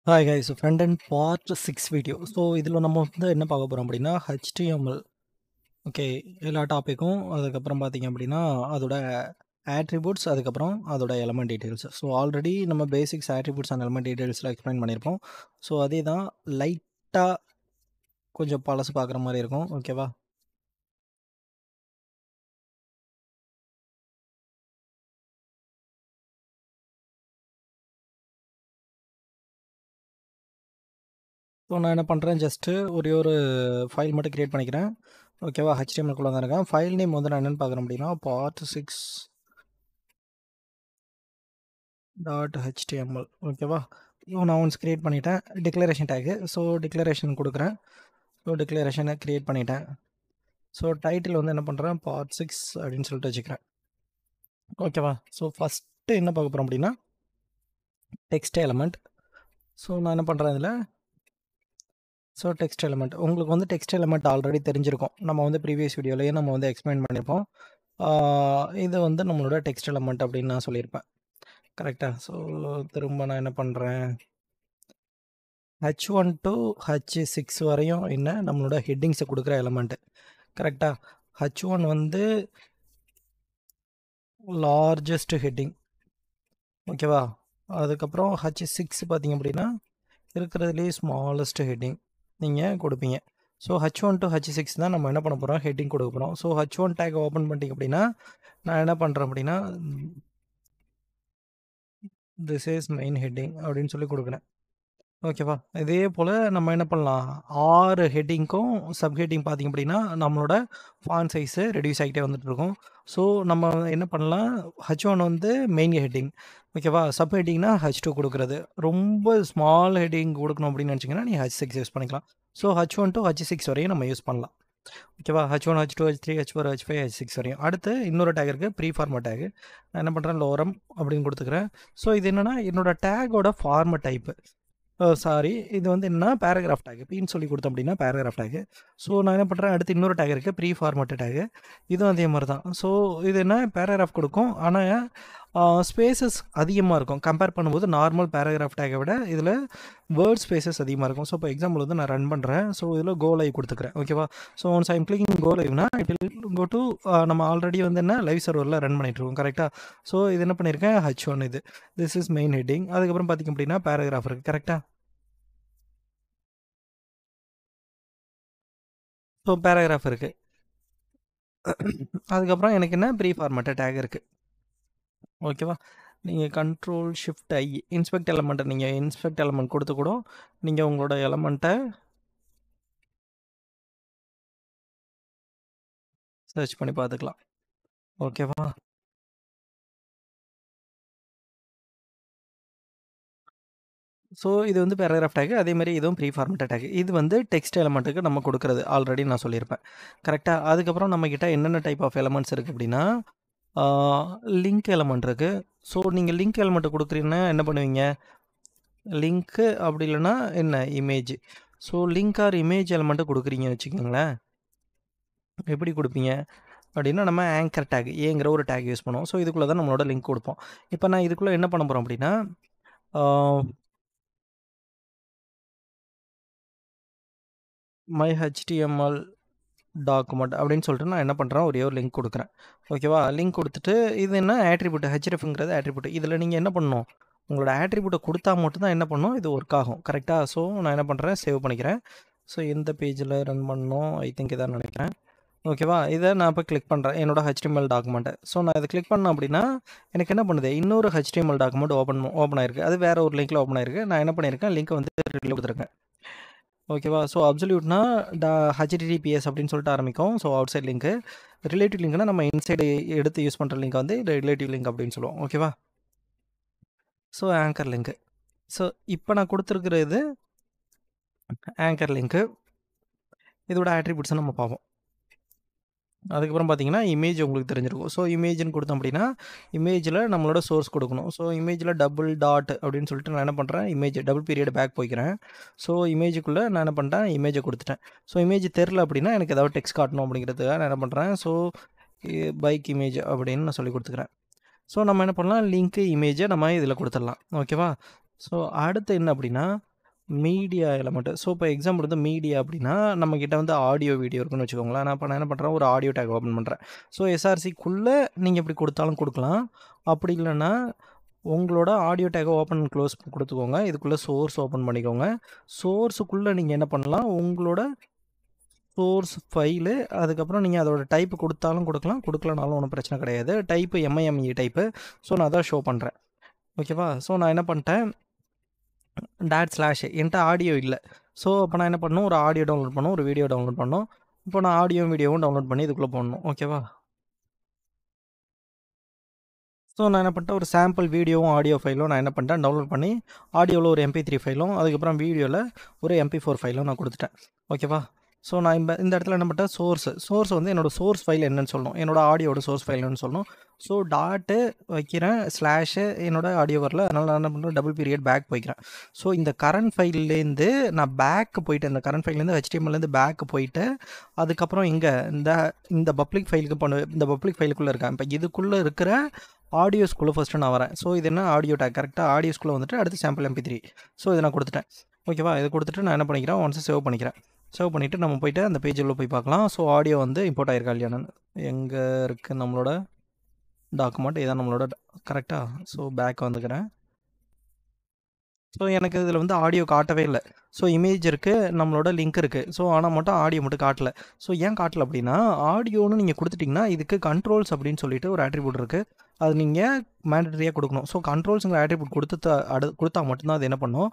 Hi guys, front and part 6 video. So இதில் நம்ம வந்து என்ன பார்க்க போகிறோம் அப்படின்னா HTML. ஓகே, எல்லா டாப்பிக்கும். அதுக்கப்புறம் பார்த்தீங்க அப்படின்னா அதோட ஆட்ரிபியூட்ஸ், அதுக்கப்புறம் அதோட எலமெண்ட் டீட்டெயில்ஸ். ஸோ ஆல்ரெடி நம்ம பேசிக்ஸ் ஆட்ரிபியூட்ஸ் அண்ட் எலமெண்ட் டீட்டெயில்ஸில் எக்ஸ்பிளைன் பண்ணியிருப்போம். ஸோ அதே தான் லைட்டாக கொஞ்சம் பழசு பார்க்குற மாதிரி இருக்கும். ஓகேவா? ஸோ நான் என்ன பண்ணுறேன், ஜஸ்ட்டு ஒரு ஃபைல் மட்டும் க்ரியேட் பண்ணிக்கிறேன். ஓகேவா? HTML-குள்ளே தான் இருக்கேன். ஃபைல் நேம் வந்து நான் என்னென்னு பார்க்குறேன் அப்படின்னா part6.html. ஓகேவா? நான் ஒன்ஸ் க்ரியேட் பண்ணிட்டேன். டிக்ளரேஷன் டேக்கு. ஸோ டிக்ளரேஷன் கொடுக்குறேன். ஸோ டிக்ளரேஷனை க்ரியேட் பண்ணிட்டேன். ஸோ டைட்டில் வந்து என்ன பண்ணுறேன், part6 அப்படின்னு சொல்லிட்டு வச்சுக்கிறேன். ஓகேவா? ஸோ ஃபஸ்ட்டு என்ன பார்க்க போகிறோம் அப்படின்னா டெக்ஸ்ட் எலமெண்ட். ஸோ நான் என்ன பண்ணுறேன் இதில், ஸோ டெக்ஸ்ட் எலமெண்ட் உங்களுக்கு வந்து டெக்ஸ்ட் எலமெண்ட் ஆல்ரெடி தெரிஞ்சிருக்கும். நம்ம வந்து ப்ரீவியஸ் வீடியோலேயே நம்ம வந்து எக்ஸ்பிளைன் பண்ணியிருப்போம். இது வந்து நம்மளோட டெக்ஸ்ட் எலமெண்ட் அப்படின்னு நான் சொல்லியிருப்பேன். கரெக்டாக? ஸோ திரும்ப நான் என்ன பண்ணுறேன், H1 to H6 வரையும் என்ன நம்மளோட ஹெட்டிங்ஸை கொடுக்குற எலமெண்ட்டு. கரெக்டாக? H1 வந்து லார்ஜஸ்ட் ஹெட்டிங். ஓகேவா? அதுக்கப்புறம் H6 பார்த்திங்க அப்படின்னா இருக்கிறதுலேயே ஸ்மாலஸ்ட் ஹெட்டிங் நீங்கள் கொடுப்பீங்க. ஸோ H1 to H6 தான் நம்ம என்ன பண்ண போகிறோம், ஹெட்டிங் கொடுக்க போகிறோம். ஸோ H1 டேக் ஓப்பன் பண்ணிட்டீங்க அப்படின்னா நான் என்ன பண்ணுறேன் அப்படின்னா திஸ் இஸ் மெயின் ஹெட்டிங் அப்படின்னு சொல்லி கொடுக்குறேன். ஓகேவா? இதே போல் நம்ம என்ன பண்ணலாம், 6 ஹெட்டிங்க்கும் சப் ஹெட்டிங் பார்த்திங்க அப்படின்னா நம்மளோட ஃபாண்ட் சைஸு ரெடியூஸ் ஆகிட்டே வந்துட்டுருக்கும். ஸோ நம்ம என்ன பண்ணலாம், H1 வந்து மெயின் ஹெட்டிங். ஓகேவா? சப் ஹெட்டிங்னா H2 கொடுக்குறது. ரொம்ப ஸ்மால் ஹெட்டிங் கொடுக்கணும் அப்படின்னு நினச்சிங்கன்னா நீ H6 யூஸ் பண்ணிக்கலாம். ஸோ H1 to H6 வரையும் நம்ம யூஸ் பண்ணலாம். ஓகேவா? H1, H2, H3, H4, H5, H6 வரையும். அடுத்து இன்னொரு டேக் இருக்குது, ப்ரீ ஃபார்மட் டேகு. நான் என்ன பண்ணுறேன், லோரம் அப்படின்னு கொடுத்துக்கிறேன். ஸோ இது என்னென்னா என்னோடய டேகோட ஃபார்மட் டைப்பு. சாரி, இது வந்து என்னன்னா பேராகிராஃப் டேக். பின்னு சொல்லி கொடுத்தோம் அப்படின்னா பேராகிராஃப் டேக். ஸோ நான் என்ன பண்ணுறேன், அடுத்து இன்னொரு டேக் இருக்குது, ப்ரீ ஃபார்மட் டேக். இதுவும் அதே மாதிரி தான். ஸோ இது என்ன பேராகிராஃப் கொடுக்கும், ஆனால் ஸ்பேசஸ் அதிகமாக இருக்கும் கம்பேர் பண்ணும்போது நார்மல் பேராகிராஃப் டேக்கை விட இதில் வேர்ட் ஸ்பேசஸ் அதிகமாக இருக்கும். ஸோ இப்போ எக்ஸாம்பிள் வந்து நான் ரன் பண்ணுறேன். ஸோ இதில் கோ லைவ் கொடுத்துக்கிறேன். ஓகேவா? So once I'm clicking go லைவ்னா இட் வில் கோ டு நம்ம ஆல்ரெடி வந்து என்ன லைவ் சர்வரில் ரன் பண்ணிகிட்ருக்கோம். கரெக்டாக? ஸோ இது என்ன பண்ணியிருக்கேன், H1 இது. This is main heading. அதுக்கப்புறம் பார்த்திங்க அப்படின்னா பேராகிராஃப் இருக்குது. கரெக்டாக? ஸோ பேராகிராஃப் இருக்குது. அதுக்கப்புறம் எனக்கு என்ன ப்ரீ ஃபார்மேட்டட் டேக் இருக்குது. ஓகேவா? நீங்கள் Ctrl+Shift+I இன்ஸ்பெக்ட் எலமெண்ட்டை நீங்கள் இன்ஸ்பெக்ட் எலமெண்ட் கொடுத்து கூட நீங்கள் உங்களோட எலமெண்ட்டை சர்ச் பண்ணி பார்த்துக்கலாம். ஓகேவா? ஸோ இது வந்து பேராகிராஃப் டேக். அதேமாதிரி இதுவும் ப்ரீ ஃபார்மேட்டட் டேக். இது வந்து டெக்ஸ்ட் எலமெண்ட்டுக்கு நம்ம கொடுக்குறது ஆல்ரெடி நான் சொல்லியிருப்பேன். கரெக்டாக? அதுக்கப்புறம் நம்மக்கிட்ட என்னென்ன டைப் ஆஃப் எலமெண்ட்ஸ் இருக்குது அப்படின்னா லிங்க் எலமெண்ட் இருக்குது. ஸோ நீங்கள் லிங்க் எலமெண்ட்டு கொடுக்குறீங்கன்னா என்ன பண்ணுவீங்க, லிங்க்கு அப்படி இல்லைன்னா என்ன image. So link or image element கொடுக்குறீங்க வச்சுக்கோங்களேன். எப்படி கொடுப்பீங்க அப்படின்னா நம்ம ஆங்கர் டேக் ஏங்கிற ஒரு டேக் யூஸ் பண்ணுவோம். ஸோ இதுக்குள்ளே தான் நம்மளோட லிங்க் கொடுப்போம். இப்போ நான் இதுக்குள்ளே என்ன பண்ண போகிறோம் அப்படின்னா மை HTML டாக்குமெண்ட் அப்படின்னு சொல்லிட்டு நான் என்ன பண்ணுறேன், ஒரே ஒரு லிங்க் கொடுக்குறேன். ஓகேவா? லிங்க் கொடுத்துட்டு இது என்ன ஆட்ரிபியூட், hrefங்கிறது ஆட்ரிபியூட். இதில் நீங்கள் என்ன பண்ணணும், உங்களோட ஆட்ரிபியூட்டை கொடுத்தா மட்டும்தான் என்ன பண்ணணும், இது ஒர்க் ஆகும். கரெக்டாக? ஸோ நான் என்ன பண்ணுறேன், சேவ் பண்ணிக்கிறேன். ஸோ எந்த பேஜில் ரன் பண்ணணும், ஐ திங்க் இதான் நினைக்கிறேன். ஓகேவா? இதை நான் இப்போ கிளிக் பண்ணுறேன் என்னோட HTML டாக்குமெண்ட்டை. ஸோ நான் இதை கிளிக் பண்ணேன் அப்படின்னா எனக்கு என்ன பண்ணுது, இன்னொரு HTML டாக்குமெண்ட் ஓப்பன் ஆயிருக்கு. அது வேறு ஒரு லிங்க்கில் ஓப்பன் ஆயிருக்கு. நான் என்ன பண்ணியிருக்கேன், லிங்க்கை வந்து கொடுத்துருக்கேன். ஓகேவா? ஸோ அப்சல்யூட்னா HTTPS அப்படின்னு சொல்லிட்டு ஆரம்பிக்கும். ஸோ அவுட் சைட் லிங்க்கு. ரிலேட்டிவ் லிங்க்னா நம்ம இன்சைடு எடுத்து யூஸ் பண்ணுற லிங்க் வந்து ரிலேட்டிவ் லிங்க் அப்படின்னு சொல்லுவோம். ஓகேவா? So anchor link. ஸோ இப்போ நான் கொடுத்துருக்குற இது ஆங்கர் லிங்க்கு. இதோட ஆட்ரிபியூட்ஸை நம்ம பார்ப்போம். அதுக்கப்புறம் பார்த்தீங்கன்னா இமேஜ் உங்களுக்கு தெரிஞ்சிருக்கும். ஸோ இமேஜ்னு கொடுத்தோம் அப்படின்னா இமேஜில் நம்மளோட சோர்ஸ் கொடுக்கணும். ஸோ இமேஜில் டபுள் டாட் அப்படின்னு சொல்லிட்டு நான் என்ன பண்ணுறேன், இமேஜ் டபுள் பீரியட் பேக் போய்க்கிறேன். ஸோ இமேஜுக்குள்ளே நான் என்ன பண்ணிட்டேன், இமேஜை கொடுத்துட்டேன். ஸோ இமேஜ் தெரில அப்படின்னா எனக்கு ஏதாவது டெக்ஸ்ட் காட்டணும் அப்படிங்கிறதுக்காக நான் என்ன பண்ணுறேன், ஸோ பைக் இமேஜ் அப்படின்னு நான் சொல்லி கொடுத்துக்கிறேன். ஸோ நம்ம என்ன பண்ணலாம், லிங்க்கு இமேஜை நம்ம இதில் கொடுத்துடலாம். ஓகேவா? ஸோ அடுத்து என்ன அப்படின்னா மீடியா எலமெண்ட். ஸோ இப்போ எக்ஸாம்பிள் வந்து மீடியா அப்படின்னா நம்மக்கிட்ட வந்து ஆடியோ வீடியோ இருக்குன்னு வச்சுக்கோங்களேன். நான் என்ன பண்ணுறேன், ஒரு ஆடியோ டேக் ஓப்பன் பண்ணுறேன். ஸோ எஸ்ஆர்சிக்குள்ளே நீங்கள் இப்படி கொடுத்தாலும் கொடுக்கலாம். அப்படி இல்லைன்னா உங்களோட ஆடியோ டேக்கை ஓப்பன் க்ளோஸ் கொடுத்துக்கோங்க. இதுக்குள்ளே சோர்ஸ் ஓப்பன் பண்ணிக்கோங்க. சோர்ஸுக்குள்ளே நீங்கள் என்ன பண்ணலாம், உங்களோட சோர்ஸ் ஃபைலு, அதுக்கப்புறம் நீங்கள் அதோட டைப்பு கொடுத்தாலும் கொடுக்கலாம், கொடுக்கலனாலும் ஒன்றும் பிரச்சனை கிடையாது. Type MIME type. ஸோ நான் அதான் ஷோ பண்ணுறேன். ஓகேவா? ஸோ நான் என்ன பண்ணிட்டேன், // என்கிட்ட ஆடியோ இல்லை. ஸோ அப்போ நான் என்ன பண்ணணும், ஒரு ஆடியோ டவுன்லோட் பண்ணணும், ஒரு வீடியோ டவுன்லோட் பண்ணணும். இப்போ நான் ஆடியோவும் வீடியோவும் டவுன்லோட் பண்ணி இதுக்குள்ளே போடணும். ஓகேவா? ஸோ நான் என்ன பண்ணிட்டேன், ஒரு சாம்பிள் வீடியோவும் ஆடியோ ஃபைலும் நான் என்ன பண்ணிட்டேன், டவுன்லோட் பண்ணி ஆடியோவில் ஒரு MP3 ஃபைலும், அதுக்கப்புறம் வீடியோவில் ஒரு MP4 ஃபைலும் நான் கொடுத்துட்டேன். ஓகேவா? ஸோ நான் இந்த இடத்துல என்ன பண்ணிட்டேன், சோர்ஸ் வந்து என்னோடய சோர்ஸ் ஃபைல் என்னன்னு சொல்லணும், என்னோடய ஆடியோட சோர்ஸ் ஃபைல் என்னன்னு சொல்லணும். ஸோ டாட்டு வைக்கிறேன், ஸ்லாஷு என்னோட ஆடியோ வரல, அதனால் நான் என்ன பண்ணுறேன், டபுள் பீரியட் பேக் போய்க்கிறேன். ஸோ இந்த கரண்ட் ஃபைல்லேருந்து நான் பேக்கு போயிட்டு, இந்த கரண்ட் ஃபைல்லேருந்து HTMLலேருந்து பேக்கு போயிட்டு, அதுக்கப்புறம் இங்கே இந்த பப்ளிக் ஃபைலுக்கு இந்த பப்ளிக் ஃபைலுக்குள்ளே இருக்கேன். இப்போ இதுக்குள்ளே இருக்கிற ஆடியோஸ்குள்ளே ஃபஸ்ட்டு நான் வரேன். ஸோ இது என்ன ஆடியோ டேக், கரெக்டாக ஆடியோஸ்குள்ளே வந்துட்டு அடுத்து சாம்பிள் MP3. ஸோ இதை நான் கொடுத்துட்டேன். ஓகேவா? இதை கொடுத்துட்டு நான் என்ன பண்ணிக்கிறேன், ஒன்ஸ் சேவ் பண்ணிக்கிறேன். சேவ் பண்ணிவிட்டு நம்ம போய்ட்டு அந்த பேஜில் போய் பார்க்கலாம். ஸோ ஆடியோ வந்து இம்போர்ட் ஆயிருக்கா இல்லையானு. எங்கே இருக்குது நம்மளோட டாக்குமெண்ட், இதான் நம்மளோட கரெக்டாக. ஸோ பேக் வந்துக்கிறேன். ஸோ எனக்கு இதில் வந்து ஆடியோ காட்டவே இல்லை. ஸோ இமேஜ் இருக்குது, நம்மளோட லிங்க் இருக்குது. ஸோ ஆனால் மட்டும் ஆடியோ மட்டும் காட்டலை. ஸோ ஏன் காட்டலை அப்படின்னா, ஆடியோன்னு நீங்கள் கொடுத்துட்டிங்கன்னா இதுக்கு கண்ட்ரோல்ஸ் அப்படின்னு சொல்லிட்டு ஒரு ஆட்ரிபியூட் இருக்குது. அது நீங்கள் மேண்டட்டரியாக கொடுக்கணும். ஸோ கண்ட்ரோல்ஸுங்கிற ஆட்ரிபியூட் கொடுத்தா மட்டும்தான் அது என்ன பண்ணும்,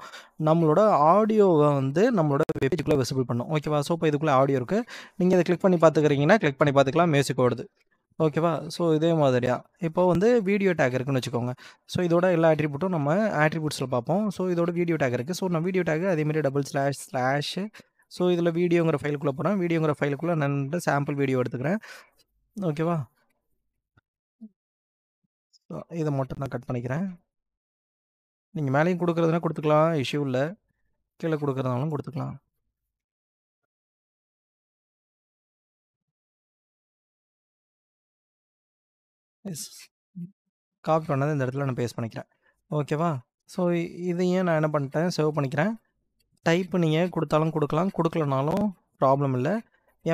நம்மளோட ஆடியோவை வந்து நம்மளோட வெப்சைட்டுக்குள்ளே விசிபிள் பண்ணும். ஓகேவா? ஸோ இப்போ இதுக்குள்ளே ஆடியோ இருக்குது. நீங்கள் இதை கிளிக் பண்ணி பார்த்துக்கிறீங்கன்னா கிளிக் பண்ணி பார்த்துக்கலாம், மியூசிக் ஓடுது. ஓகேவா? ஸோ இதே மாதிரியா இப்போ வந்து வீடியோ டேக் இருக்குன்னு வச்சுக்கோங்க. ஸோ இதோட எல்லா ஆட்ரிபியூட்டும் நம்ம ஆட்ரிபியூட்ஸில் பார்ப்போம். ஸோ இதோட வீடியோ டேக் இருக்குது. ஸோ நான் வீடியோ டேக் அதேமாதிரி // ஸோ இதில் வீடியோங்கிற ஃபைலுக்குள்ளே போகிறேன். வீடியோங்கிற ஃபைலுக்குள்ளே நான் சாம்பிள் வீடியோ எடுத்துக்கிறேன். ஓகேவா? ஸோ இதை மட்டும் நான் கட் பண்ணிக்கிறேன். நீங்கள் மேலேயும் கொடுக்குறதுனா கொடுத்துக்கலாம், இஷ்யூ இல்லை. கீழே கொடுக்குறதுனாலும் கொடுத்துக்கலாம். காப்பி பண்ணதை இந்த இடத்துல நான் பேஸ்ட் பண்ணிக்கிறேன். ஓகேவா? ஸோ இதையும் நான் என்ன பண்ணிட்டேன், சேவ் பண்ணிக்கிறேன். டைப்பு நீங்கள் கொடுத்தாலும் கொடுக்கலாம், கொடுக்கலனாலும் ப்ராப்ளம் இல்லை.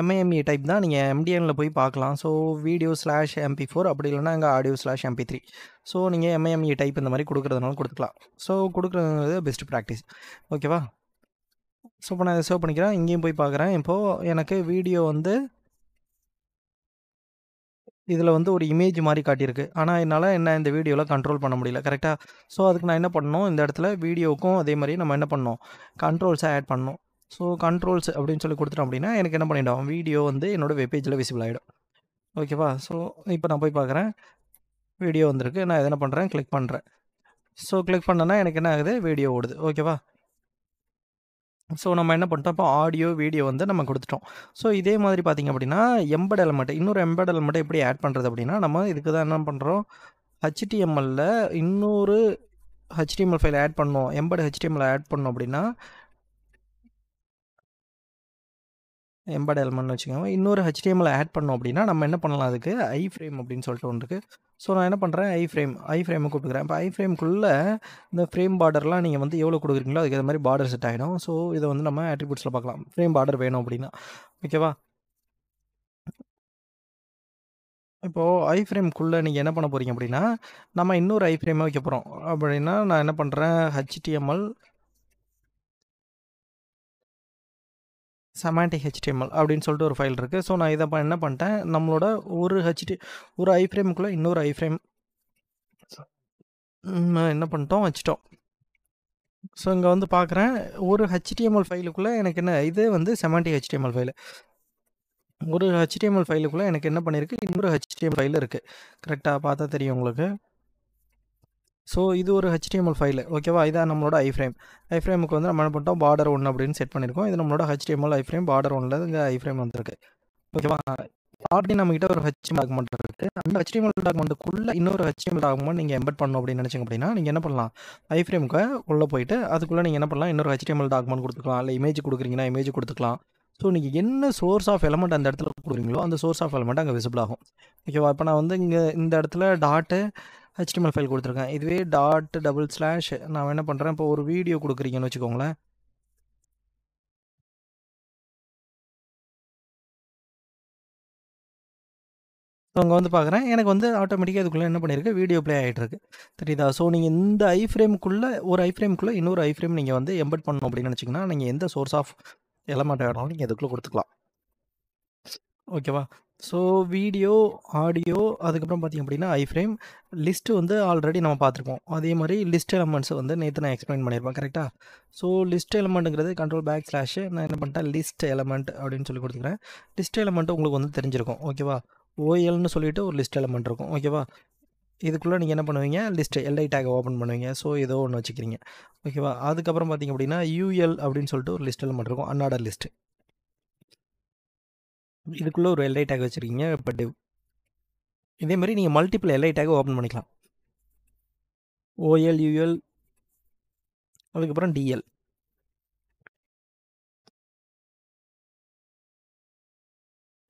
MIME டைப் தான், நீங்கள் MDNல போய் பார்க்கலாம். ஸோ வீடியோ /MP4 அப்படி இல்லைனா அங்கே ஆடியோ /MP3. ஸோ நீங்கள் MIME டைப் இந்த மாதிரி கொடுக்குறதுனாலும் கொடுத்துக்கலாம். ஸோ கொடுக்குறது பெஸ்ட் ப்ராக்டிஸ். ஓகேவா? ஸோ இப்போ நான் இதை சேவ் பண்ணிக்கிறேன். இங்கேயும் போய் பார்க்குறேன். இப்போது எனக்கு வீடியோ வந்து இதில் வந்து ஒரு இமேஜ் மாதிரி காட்டியிருக்கு. ஆனால் என்னால் இந்த வீடியோவில் கண்ட்ரோல் பண்ண முடியல. கரெக்டாக? ஸோ அதுக்கு நான் என்ன பண்ணணும், இந்த இடத்துல வீடியோவுக்கும் அதே மாதிரி நம்ம என்ன பண்ணணும், கண்ட்ரோல்ஸை ஆட் பண்ணணும். ஸோ கண்ட்ரோல்ஸ் அப்படின்னு சொல்லி கொடுத்துட்டோம் அப்படின்னா எனக்கு என்ன பண்ணிவிடும், வீடியோ வந்து என்னோடய வெப்பேஜில் விசிபிள் ஆகிடும். ஓகேவா? ஸோ இப்போ நான் போய் பார்க்குறேன், வீடியோ வந்திருக்கு. நான் எது என்ன பண்ணுறேன், கிளிக் பண்ணுறேன். ஸோ கிளிக் பண்ணேன்னா எனக்கு என்ன ஆகுது, வீடியோ ஓடுது. ஓகேவா? ஸோ நம்ம என்ன பண்ணிட்டோம், இப்போ ஆடியோ வீடியோ வந்து நம்ம கொடுத்துட்டோம். ஸோ இதே மாதிரி பார்த்திங்க அப்படின்னா எம்பெட் எலமெண்ட், இன்னொரு எம்பெட் எலமெண்ட்டை எப்படி ஆட் பண்ணுறது அப்படின்னா, நம்ம இதுக்கு தான் என்ன பண்ணுறோம், HTMLல இன்னொரு HTML ஃபைல் ஆட் பண்ணோம், எம்பெட் HTML ஆட் பண்ணோம் அப்படின்னா எம்பெட் எலமெண்ட்னு வச்சுக்கோங்க. இன்னொரு HTML ஆட் பண்ணோம் அப்படின்னா நம்ம என்ன பண்ணலாம், அதுக்கு iframe அப்படின்னு சொல்லிட்டு ஒன்று இருக்குது. ஸோ நான் என்ன பண்ணுறேன், iframe கூப்பிட்டுக்கிறேன். இப்போ iframeக்குள்ளே இந்த ஃப்ரேம் பார்டர்லாம் நீங்கள் வந்து எவ்வளோ கொடுக்குறீங்களோ அதுக்கு ஏற்ற மாதிரி பார்டர் செட் ஆகிடும். ஸோ இதை வந்து நம்ம ஆட்ரிபியூட்ஸில் பார்க்கலாம், ஃப்ரேம் பார்டர் வேணும் அப்படின்னா. ஓகேவா? இப்போது iframeக்குள்ளே நீங்கள் என்ன பண்ண போகிறீங்க அப்படின்னா, நம்ம இன்னொரு iframe வைக்க போகிறோம் அப்படின்னா நான் என்ன பண்ணுறேன், HTML செமாண்டிக் HTML அப்படின்னு சொல்லிட்டு ஒரு ஃபைல் இருக்குது. ஸோ நான் இதை என்ன பண்ணிட்டேன், நம்மளோட ஒரு iframeக்குள்ளே இன்னொரு iframe என்ன பண்ணிட்டோம், வச்சுட்டோம். ஸோ இங்கே வந்து பார்க்குறேன், ஒரு HTML ஃபைலுக்குள்ளே எனக்கு என்ன, இது வந்து செமாண்டிக் HTML ஃபைலு. ஒரு HTML ஃபைலுக்குள்ளே எனக்கு என்ன பண்ணியிருக்கு, இன்னொரு HTML ஃபைல் இருக்குது. கரெக்டாக பார்த்தா தெரியும் உங்களுக்கு. ஸோ இது ஒரு HTML ஃபைலு. ஓகேவா? இதான் நம்மளோட iframeக்கு வந்து நம்ம என்ன பண்ணிட்டோம், பார்டர் 1 அப்படின்னு செட் பண்ணியிருக்கோம். இது நம்மளோட HTML iframe பார்டர் 1ல இங்கே iframe வந்துருக்கு. ஓகேவா? ஆல்ரெடி நம்மகிட்ட ஒரு HTML டாக்குமெண்ட் இருக்குது. அந்த HTML டாக்குமெண்ட்டுக்குள்ளே இன்னொரு HTML டாக்குமெண்ட் நீங்கள் எம்பெட் பண்ணணும் அப்படின்னு நினச்சிங்க அப்படின்னா நீங்கள் என்ன பண்ணலாம், iframeக்கு உள்ளே போயிட்டு அதுக்குள்ளே நீங்கள் என்ன பண்ணலாம், இன்னொரு HTML டாக்குமெண்ட் கொடுத்துக்கலாம், இல்லை இமேஜ் கொடுக்குறீங்கன்னா இமேஜ் கொடுத்துக்கலாம். ஸோ நீங்கள் என்ன சோர்ஸ் ஆஃப் எலமெண்ட் அந்த இடத்துல கொடுக்குறீங்களோ அந்த சோர்ஸ் ஆஃப் எலமெண்ட் அங்கே விசிபிள் ஆகும். ஓகேவா? இப்போ நான் வந்து இங்கே இந்த இடத்துல HTML ஃபைல் கொடுத்துருக்கேன். இதுவே // நான் என்ன பண்ணுறேன், இப்போ ஒரு வீடியோ கொடுக்குறீங்கன்னு வச்சுக்கோங்களேன். அங்கே வந்து பார்க்குறேன் எனக்கு வந்து ஆட்டோமேட்டிக்காக இதுக்குள்ளே என்ன பண்ணியிருக்கு வீடியோ ப்ளே ஆகிட்டுருக்கு தெரியுதா. ஸோ நீங்கள் இந்த ஐஃப்ரேமுக்குள்ளே ஒரு ஐஃப்ரேமுக்குள்ளே இன்னொரு ஐஃப்ரேம் நீங்கள் வந்து எம்பெட் பண்ணணும் அப்படின்னு நினச்சிங்கன்னா நீங்கள் எந்த சோர்ஸ் ஆஃப் எலமெண்ட் வேணாலும் நீங்கள் இதுக்குள்ளே கொடுத்துக்கலாம். ஓகேவா. ஸோ வீடியோ, ஆடியோ, அதுக்கப்புறம் பார்த்திங்க அப்படின்னா ஐஃப்ரேம் லிஸ்ட்டு வந்து ஆல்ரெடி நம்ம பார்த்துருப்போம். அதே மாதிரி லிஸ்ட் எலமெண்ட்ஸ் வந்து நேற்று நான் எக்ஸ்பிளைன் பண்ணியிருப்பேன் கரெக்டாக. ஸோ லிஸ்ட் எலமெண்ட்டுங்கிறது கண்ட்ரோல் / நான் என்ன பண்ணிட்டேன் லிஸ்ட் எலமெண்ட் அப்படின்னு சொல்லி கொடுத்துக்கிறேன். லிஸ்ட் எலமெண்ட்டு உங்களுக்கு வந்து தெரிஞ்சிருக்கும் ஓகேவா. ஓஎல்னு சொல்லிட்டு ஒரு லிஸ்ட் எலமெண்ட் இருக்கும் ஓகேவா. இதுக்குள்ளே நீங்கள் என்ன பண்ணுவீங்க லிஸ்ட்டு எல்ஐ டேக் ஓப்பன் பண்ணுவீங்க. ஸோ ஏதோ ஒன்று வச்சுக்கிறீங்க ஓகேவா. அதுக்கப்புறம் பார்த்திங்க அப்படின்னா யூஎல் அப்படின்னு சொல்லிட்டு ஒரு லிஸ்ட் எலமெண்ட் இருக்கும் அன்ஆர்டர் லிஸ்ட்டு. இதுக்குள்ளே ஒரு எல்ஐ டேக் வச்சுருக்கீங்க இப்போ டிவ். இதே மாதிரி நீங்கள் மல்டிபிள் எல்ஐ டேக் ஓப்பன் பண்ணிக்கலாம். ஓஎல், யூஎல், அதுக்கப்புறம் டிஎல்.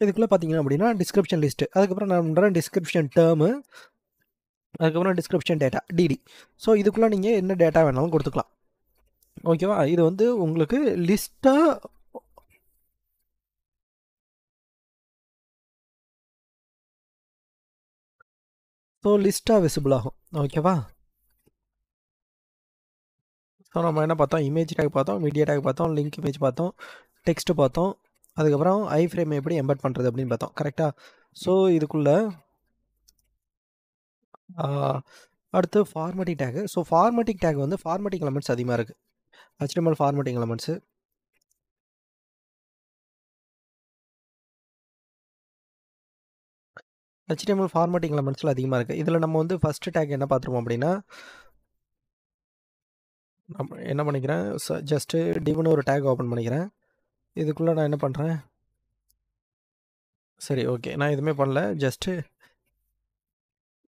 இதுக்குள்ளே பார்த்தீங்க அப்படின்னா டிஸ்கிரிப்ஷன் லிஸ்ட்டு, அதுக்கப்புறம் நான் பண்ணுறேன் டிஸ்கிரிப்ஷன் டேர்மு, அதுக்கப்புறம் டிஸ்கிரிப்ஷன் டேட்டா டிடி. ஸோ இதுக்குள்ளே நீங்கள் என்ன டேட்டா வேணாலும் கொடுத்துக்கலாம் ஓகேவா. இது வந்து உங்களுக்கு லிஸ்ட்டாக லிஸ்ட்டாக விசிபிள் ஆகும் ஓகேவா. ஸோ நம்ம என்ன பார்த்தோம், இமேஜ் டேக் பார்த்தோம், மீடியா டேக் பார்த்தோம், லிங்க் இமேஜ் பார்த்தோம், டெக்ஸ்ட்டு பார்த்தோம், அதுக்கப்புறம் ஐஃப்ரேம் எப்படி எம்பெட் பண்ணுறது அப்படின்னு பார்த்தோம் கரெக்டாக. ஸோ இதுக்குள்ளே அடுத்து ஃபார்மேட்டிங் டேக்கு. ஸோ ஃபார்மேட்டிங் டேக் வந்து ஃபார்மேட்டிங் எலமெண்ட்ஸ் அதிகமாக இருக்குது. HTML formatting elements, HTML formatting எலமெண்ட்ஸில் அதிகமாக இருக்குது. இதில் நம்ம வந்து ஃபஸ்ட்டு டேக் என்ன பார்த்துருவோம் அப்படின்னா, நம்ம என்ன பண்ணிக்கிறேன் ஜஸ்ட்டு டிவ்னு ஒரு டேக் ஓப்பன் பண்ணிக்கிறேன். இதுக்குள்ளே நான் என்ன பண்ணுறேன், சரி ஓகே நான் எதுவுமே பண்ணல, ஜஸ்ட்டு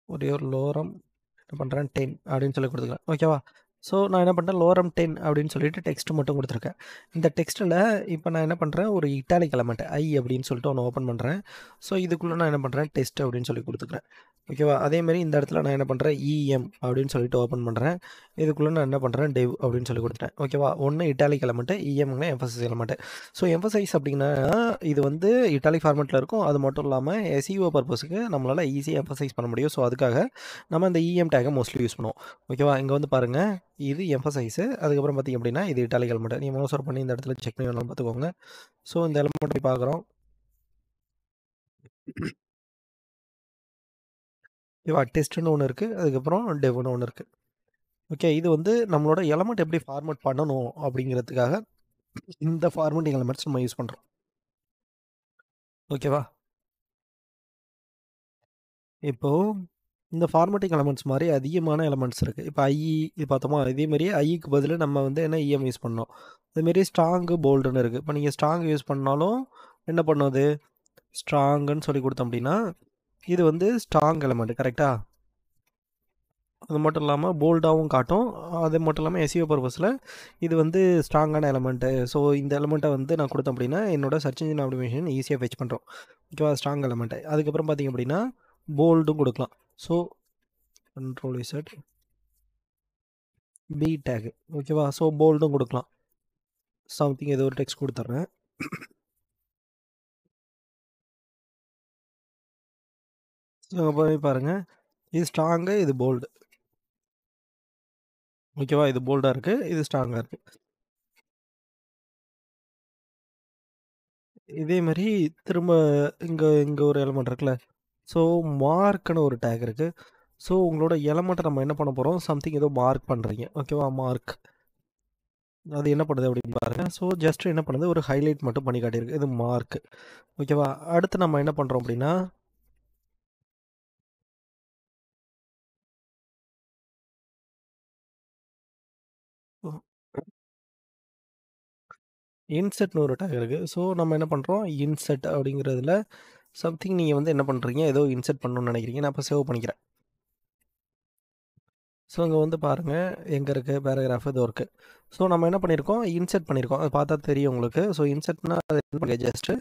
ஒரே ஒரு லோரம் என்ன பண்ணுறேன் 10 அப்படின்னு சொல்லி கொடுத்துக்கலாம் ஓகேவா. ஸோ நான் என்ன பண்ணுறேன் லோரம் 10 அப்படின்னு சொல்லிட்டு டெக்ஸ்ட் மட்டும் கொடுத்துருக்கேன். இந்த டெக்ஸ்ட்டில் இப்போ நான் என்ன பண்ணுறேன் ஒரு இட்டாலிக் எலமெண்ட் ஐ அப்படின்னு சொல்லிட்டு ஒன்று ஓப்பன் பண்ணுறேன். ஸோ இதுக்குள்ளே நான் என்ன பண்ணுறேன் டெஸ்ட் அப்படின்னு சொல்லி கொடுத்துக்கிறேன் ஓகேவா. அதேமாதிரி இந்த இடத்துல நான் என்ன பண்ணுறேன் இஎம் அப்படின்னு சொல்லிட்டு ஓப்பன் பண்ணுறேன். இதுக்குள்ளே நான் என்ன பண்ணுறேன் டெவ் அப்படின்னு சொல்லி கொடுத்துட்டேன் ஓகேவா. ஒன்று இட்டாலிக் எலமெண்ட்டு, இஎம்ங்க எம்பசைஸ் எலமெண்ட்டு. ஸோ எம்பசைஸ் அப்படின்னா இது வந்து இட்டாலிக் ஃபார்மெட்டில் இருக்கும். அது மட்டும் இல்லாமல் எஸ்இஓ பர்பஸுக்கு நம்மளால் ஈஸியாக எம்பசைஸ் பண்ண முடியும். ஸோ அதுக்காக நம்ம இந்த இஎம் டேக்கை மோஸ்ட்லி யூஸ் பண்ணுவோம் ஓகேவா. இங்கே வந்து பாருங்கள் இது எம்பசைஸு, அதுக்கப்புறம் பார்த்திங்க அப்படின்னா இது இட்டாலிக் எலமெண்ட். நீங்கள் மோஸ்ட் பண்ணி இந்த இடத்துல செக் பண்ணி வேணாலும் பார்த்துக்கோங்க. ஸோ இந்த எலமெண்ட் போய் பார்க்குறோம் ஓகேவா. டெஸ்ட்டுன்னு ஒன்று இருக்குது, அதுக்கப்புறம் டெவ்னு ஒன்று இருக்குது ஓகே. இது வந்து நம்மளோட எலமெண்ட் எப்படி ஃபார்மேட் பண்ணணும் அப்படிங்கிறதுக்காக இந்த ஃபார்மேட்டிங் எலமெண்ட்ஸ் நம்ம யூஸ் பண்ணுறோம் ஓகேவா. இப்போது இந்த ஃபார்மேட்டிங் எலமெண்ட்ஸ் மாதிரி அதிகமான எலமெண்ட்ஸ் இருக்குது. இப்போ ஐஇ இது பார்த்தோமா, இதேமாரி ஐக்கு பதில் நம்ம வந்து என்ன இஎம் யூஸ் பண்ணோம். அதுமாரி ஸ்ட்ராங்கு போல்டுன்னு இருக்குது. இப்போ நீங்கள் ஸ்ட்ராங் யூஸ் பண்ணாலும் என்ன பண்ணும் அது ஸ்ட்ராங்குன்னு சொல்லி கொடுத்தோம் அப்படின்னா இது வந்து ஸ்ட்ராங் எலமெண்ட் கரெக்டாக. அது மட்டும் இல்லாமல் போல்டாகவும் காட்டும். அது மட்டும் இல்லாமல் எஸ்இஓ பர்பஸில் இது வந்து ஸ்ட்ராங்கான எலமெண்ட்டு. ஸோ இந்த எலமெண்ட்டை வந்து நான் கொடுத்தேன் அப்படின்னா என்னோடய சர்ச் இன்ஜின் ஆப்டிமேஷன் ஈஸியாக ஃபெச் பண்ணுறோம் ஓகேவா. Strong element. அதுக்கப்புறம் பார்த்திங்க அப்படின்னா போல்டும் கொடுக்கலாம். So control Z B tag ஓகேவா. ஸோ போல்டும் கொடுக்கலாம். சம்திங் ஏதோ ஒரு டெக்ஸ்ட் கொடுத்துட்றேன். ஸோ போய் பாருங்கள் இது ஸ்ட்ராங்கு, இது போல்டு ஓகேவா. இது போல்டாக இருக்குது, இது ஸ்ட்ராங்காக இருக்குது. இதே மாதிரி திரும்ப இங்கே இங்கே ஒரு எலமெண்ட் இருக்குல்ல. ஸோ மார்க்குன்னு ஒரு டேக் இருக்குது. ஸோ உங்களோட எலமெண்ட்டை நம்ம என்ன பண்ண போகிறோம் சம்திங் ஏதோ மார்க் பண்ணுறீங்க ஓகேவா. மார்க் அது என்ன பண்ணுது அப்படின்னு பாருங்கள். ஸோ ஜஸ்ட் என்ன பண்ணுது ஒரு ஹைலைட் மட்டும் பண்ணி காட்டியிருக்கு. இது மார்க் ஓகேவா. அடுத்து நம்ம என்ன பண்ணுறோம் அப்படின்னா இன்செட்னு ஒரு டேக் இருக்குது. ஸோ நம்ம என்ன பண்ணுறோம் இன்செட் அப்படிங்கிறதுல சம்திங் நீங்கள் வந்து என்ன பண்ணுறீங்க ஏதோ இன்செட் பண்ணணும்னு நினைக்கிறீங்க. நான் இப்போ சேவ் பண்ணிக்கிறேன். ஸோ இங்கே வந்து பாருங்கள் எங்கே இருக்குது பேராகிராஃப் இது இருக்குது. ஸோ நம்ம என்ன பண்ணியிருக்கோம் இன்செட் பண்ணியிருக்கோம். அது பார்த்தா தெரியும் உங்களுக்கு. ஸோ இன்செட்னா அது என்ன பண்ணி ஜஸ்ட்டு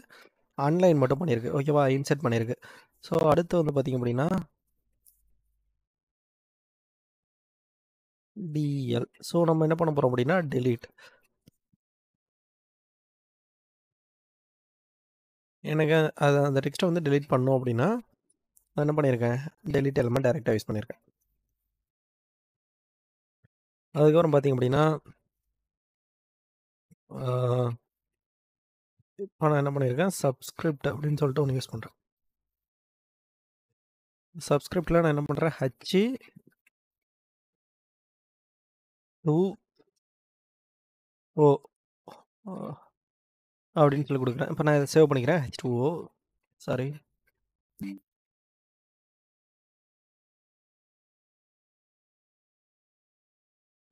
ஆன்லைன் மட்டும் பண்ணியிருக்கு ஓகேவா. இன்செட் பண்ணியிருக்கு. ஸோ அடுத்து வந்து பார்த்திங்க அப்படின்னா டிஎல். ஸோ நம்ம என்ன பண்ண போகிறோம் அப்படின்னா டெலீட். எனக்கு அது அந்த டெக்ஸ்ட்டை வந்து டெலீட் பண்ணோம் அப்படின்னா நான் என்ன பண்ணியிருக்கேன், டெலிட் எலிமெண்ட் டைரெக்டாக யூஸ் பண்ணியிருக்கேன். அதுக்கப்புறம் பார்த்தீங்க அப்படின்னா இப்போ நான் என்ன பண்ணியிருக்கேன், சப்ஸ்கிரிப்ட் அப்படின்னு சொல்லிட்டு ஒன்று யூஸ் பண்ணுறேன். சப்ஸ்கிரிப்டில் நான் என்ன பண்ணுறேன், H2O அப்படின்னு சொல்லி கொடுக்குறேன். இப்போ நான் இதை சேவ் பண்ணிக்கிறேன். H2O சாரி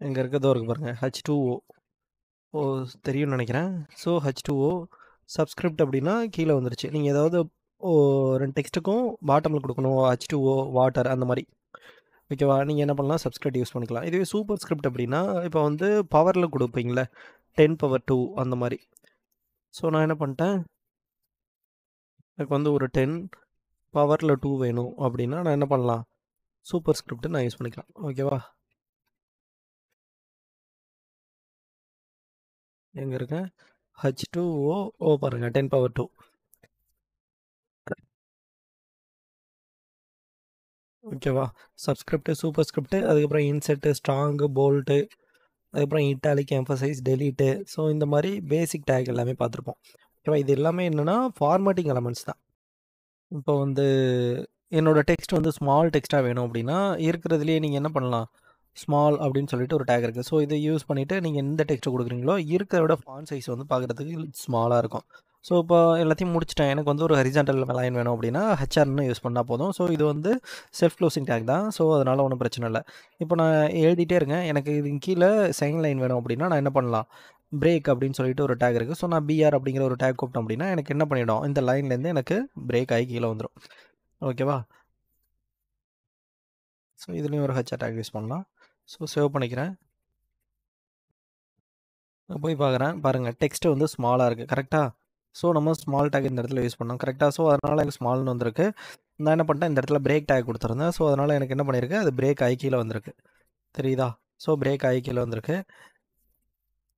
எங்கே இருக்கிறதோ இருக்குது பாருங்கள், H2O தெரியும்னு நினைக்கிறேன். ஸோ H2O சப்ஸ்கிரிப்ட் அப்படின்னா கீழே வந்துருச்சு. நீங்கள் ஏதாவது 2 டெக்ஸ்ட்டுக்கும் பாட்டமில் கொடுக்கணும், H2O வாட்டர் அந்த மாதிரி. ஓகேவா, நீங்கள் என்ன பண்ணலாம், சப்ஸ்கிரிப்ட் யூஸ் பண்ணிக்கலாம். இதுவே சூப்பர் ஸ்கிரிப்ட் அப்படின்னா இப்போ வந்து பவரில் கொடுப்பீங்களே 10^2 அந்த மாதிரி. ஸோ நான் என்ன பண்ணிட்டேன், எனக்கு வந்து ஒரு 10 பவரில் 2 வேணும் அப்படின்னா நான் என்ன பண்ணலாம், சூப்பர் ஸ்கிரிப்ட் நான் யூஸ் பண்ணிக்கலாம். ஓகேவா, எங்கே இருக்கேன், H2O பாருங்கள் 10^2. ஓகேவா, சப்ஸ்கிரிப்ட், சூப்பர் ஸ்கிரிப்ட், அதுக்கப்புறம் இன்செர்ட், ஸ்ட்ராங்கு, போல்ட்டு, அதுக்கப்புறம் இட்டாலிக், எம்ஃபசைஸ், டெலீட்டு. ஸோ இந்த மாதிரி பேசிக் டேக் எல்லாமே பார்த்துருப்போம். ஓகேவா, இது எல்லாமே என்னென்னா ஃபார்மேட்டிங் எலமெண்ட்ஸ் தான். இப்போ வந்து என்னோட டெக்ஸ்ட் வந்து ஸ்மால் டெக்ஸ்ட்டாக வேணும் அப்படின்னா இருக்கிறதுலையே நீங்கள் என்ன பண்ணலாம், ஸ்மால் அப்படின்னு சொல்லிட்டு ஒரு டேக் இருக்குது. ஸோ இதை யூஸ் பண்ணிவிட்டு நீங்கள் எந்த டெக்ஸ்ட்டை கொடுக்குறீங்களோ இருக்கிறத விட ஃபாண்ட் சைஸ் வந்து பார்க்குறதுக்கு ஸ்மாலாக இருக்கும். ஸோ இப்போ எல்லாத்தையும் முடிச்சிட்டேன், எனக்கு வந்து ஒரு ஹரிசாண்டல் லைன் வேணும் அப்படின்னா ஹெச்ஆர்னு யூஸ் பண்ணால் போதும். ஸோ இது வந்து செல்ஃப் க்ளோசிங் டேக் தான். ஸோ அதனால் ஒன்றும் பிரச்சனை இல்லை. இப்போ நான் எழுதிட்டே இருக்கேன், எனக்கு இது கீழே சைன் லைன் வேணும் அப்படின்னா நான் என்ன பண்ணலாம், பிரேக் அப்படின்னு சொல்லிட்டு ஒரு டேக் இருக்குது. ஸோ நான் பிஆர் அப்படிங்கிற ஒரு டேக் கூப்பிட்டோம் அப்படின்னா எனக்கு என்ன பண்ணிடும், இந்த லைன்லேருந்து எனக்கு பிரேக் ஆகி கீழே வந்துடும். ஓகேவா, ஸோ இதுலேயும் ஒரு ஹெச்ஆர் டேக் யூஸ் பண்ணலாம். ஸோ சேவ் பண்ணிக்கிறேன். போய் பார்க்குறேன், பாருங்கள் டெக்ஸ்ட்டு வந்து ஸ்மாலாக இருக்குது கரெக்டாக. ஸோ நம்ம ஸ்மால் டேக் இந்த இடத்துல யூஸ் பண்ணோம் கரெக்டாக. ஸோ அதனால் எனக்கு ஸ்மால்னு வந்திருக்கு. நான் என்ன பண்ணிட்டேன், இந்த இடத்துல பிரேக் டேக் கொடுத்துருந்தேன். ஸோ அதனால் எனக்கு என்ன பண்ணியிருக்கு, அது பிரேக் ஆகி கீழே வந்திருக்கு. தெரியுதா, ஸோ பிரேக் ஆகி கீழே வந்திருக்கு.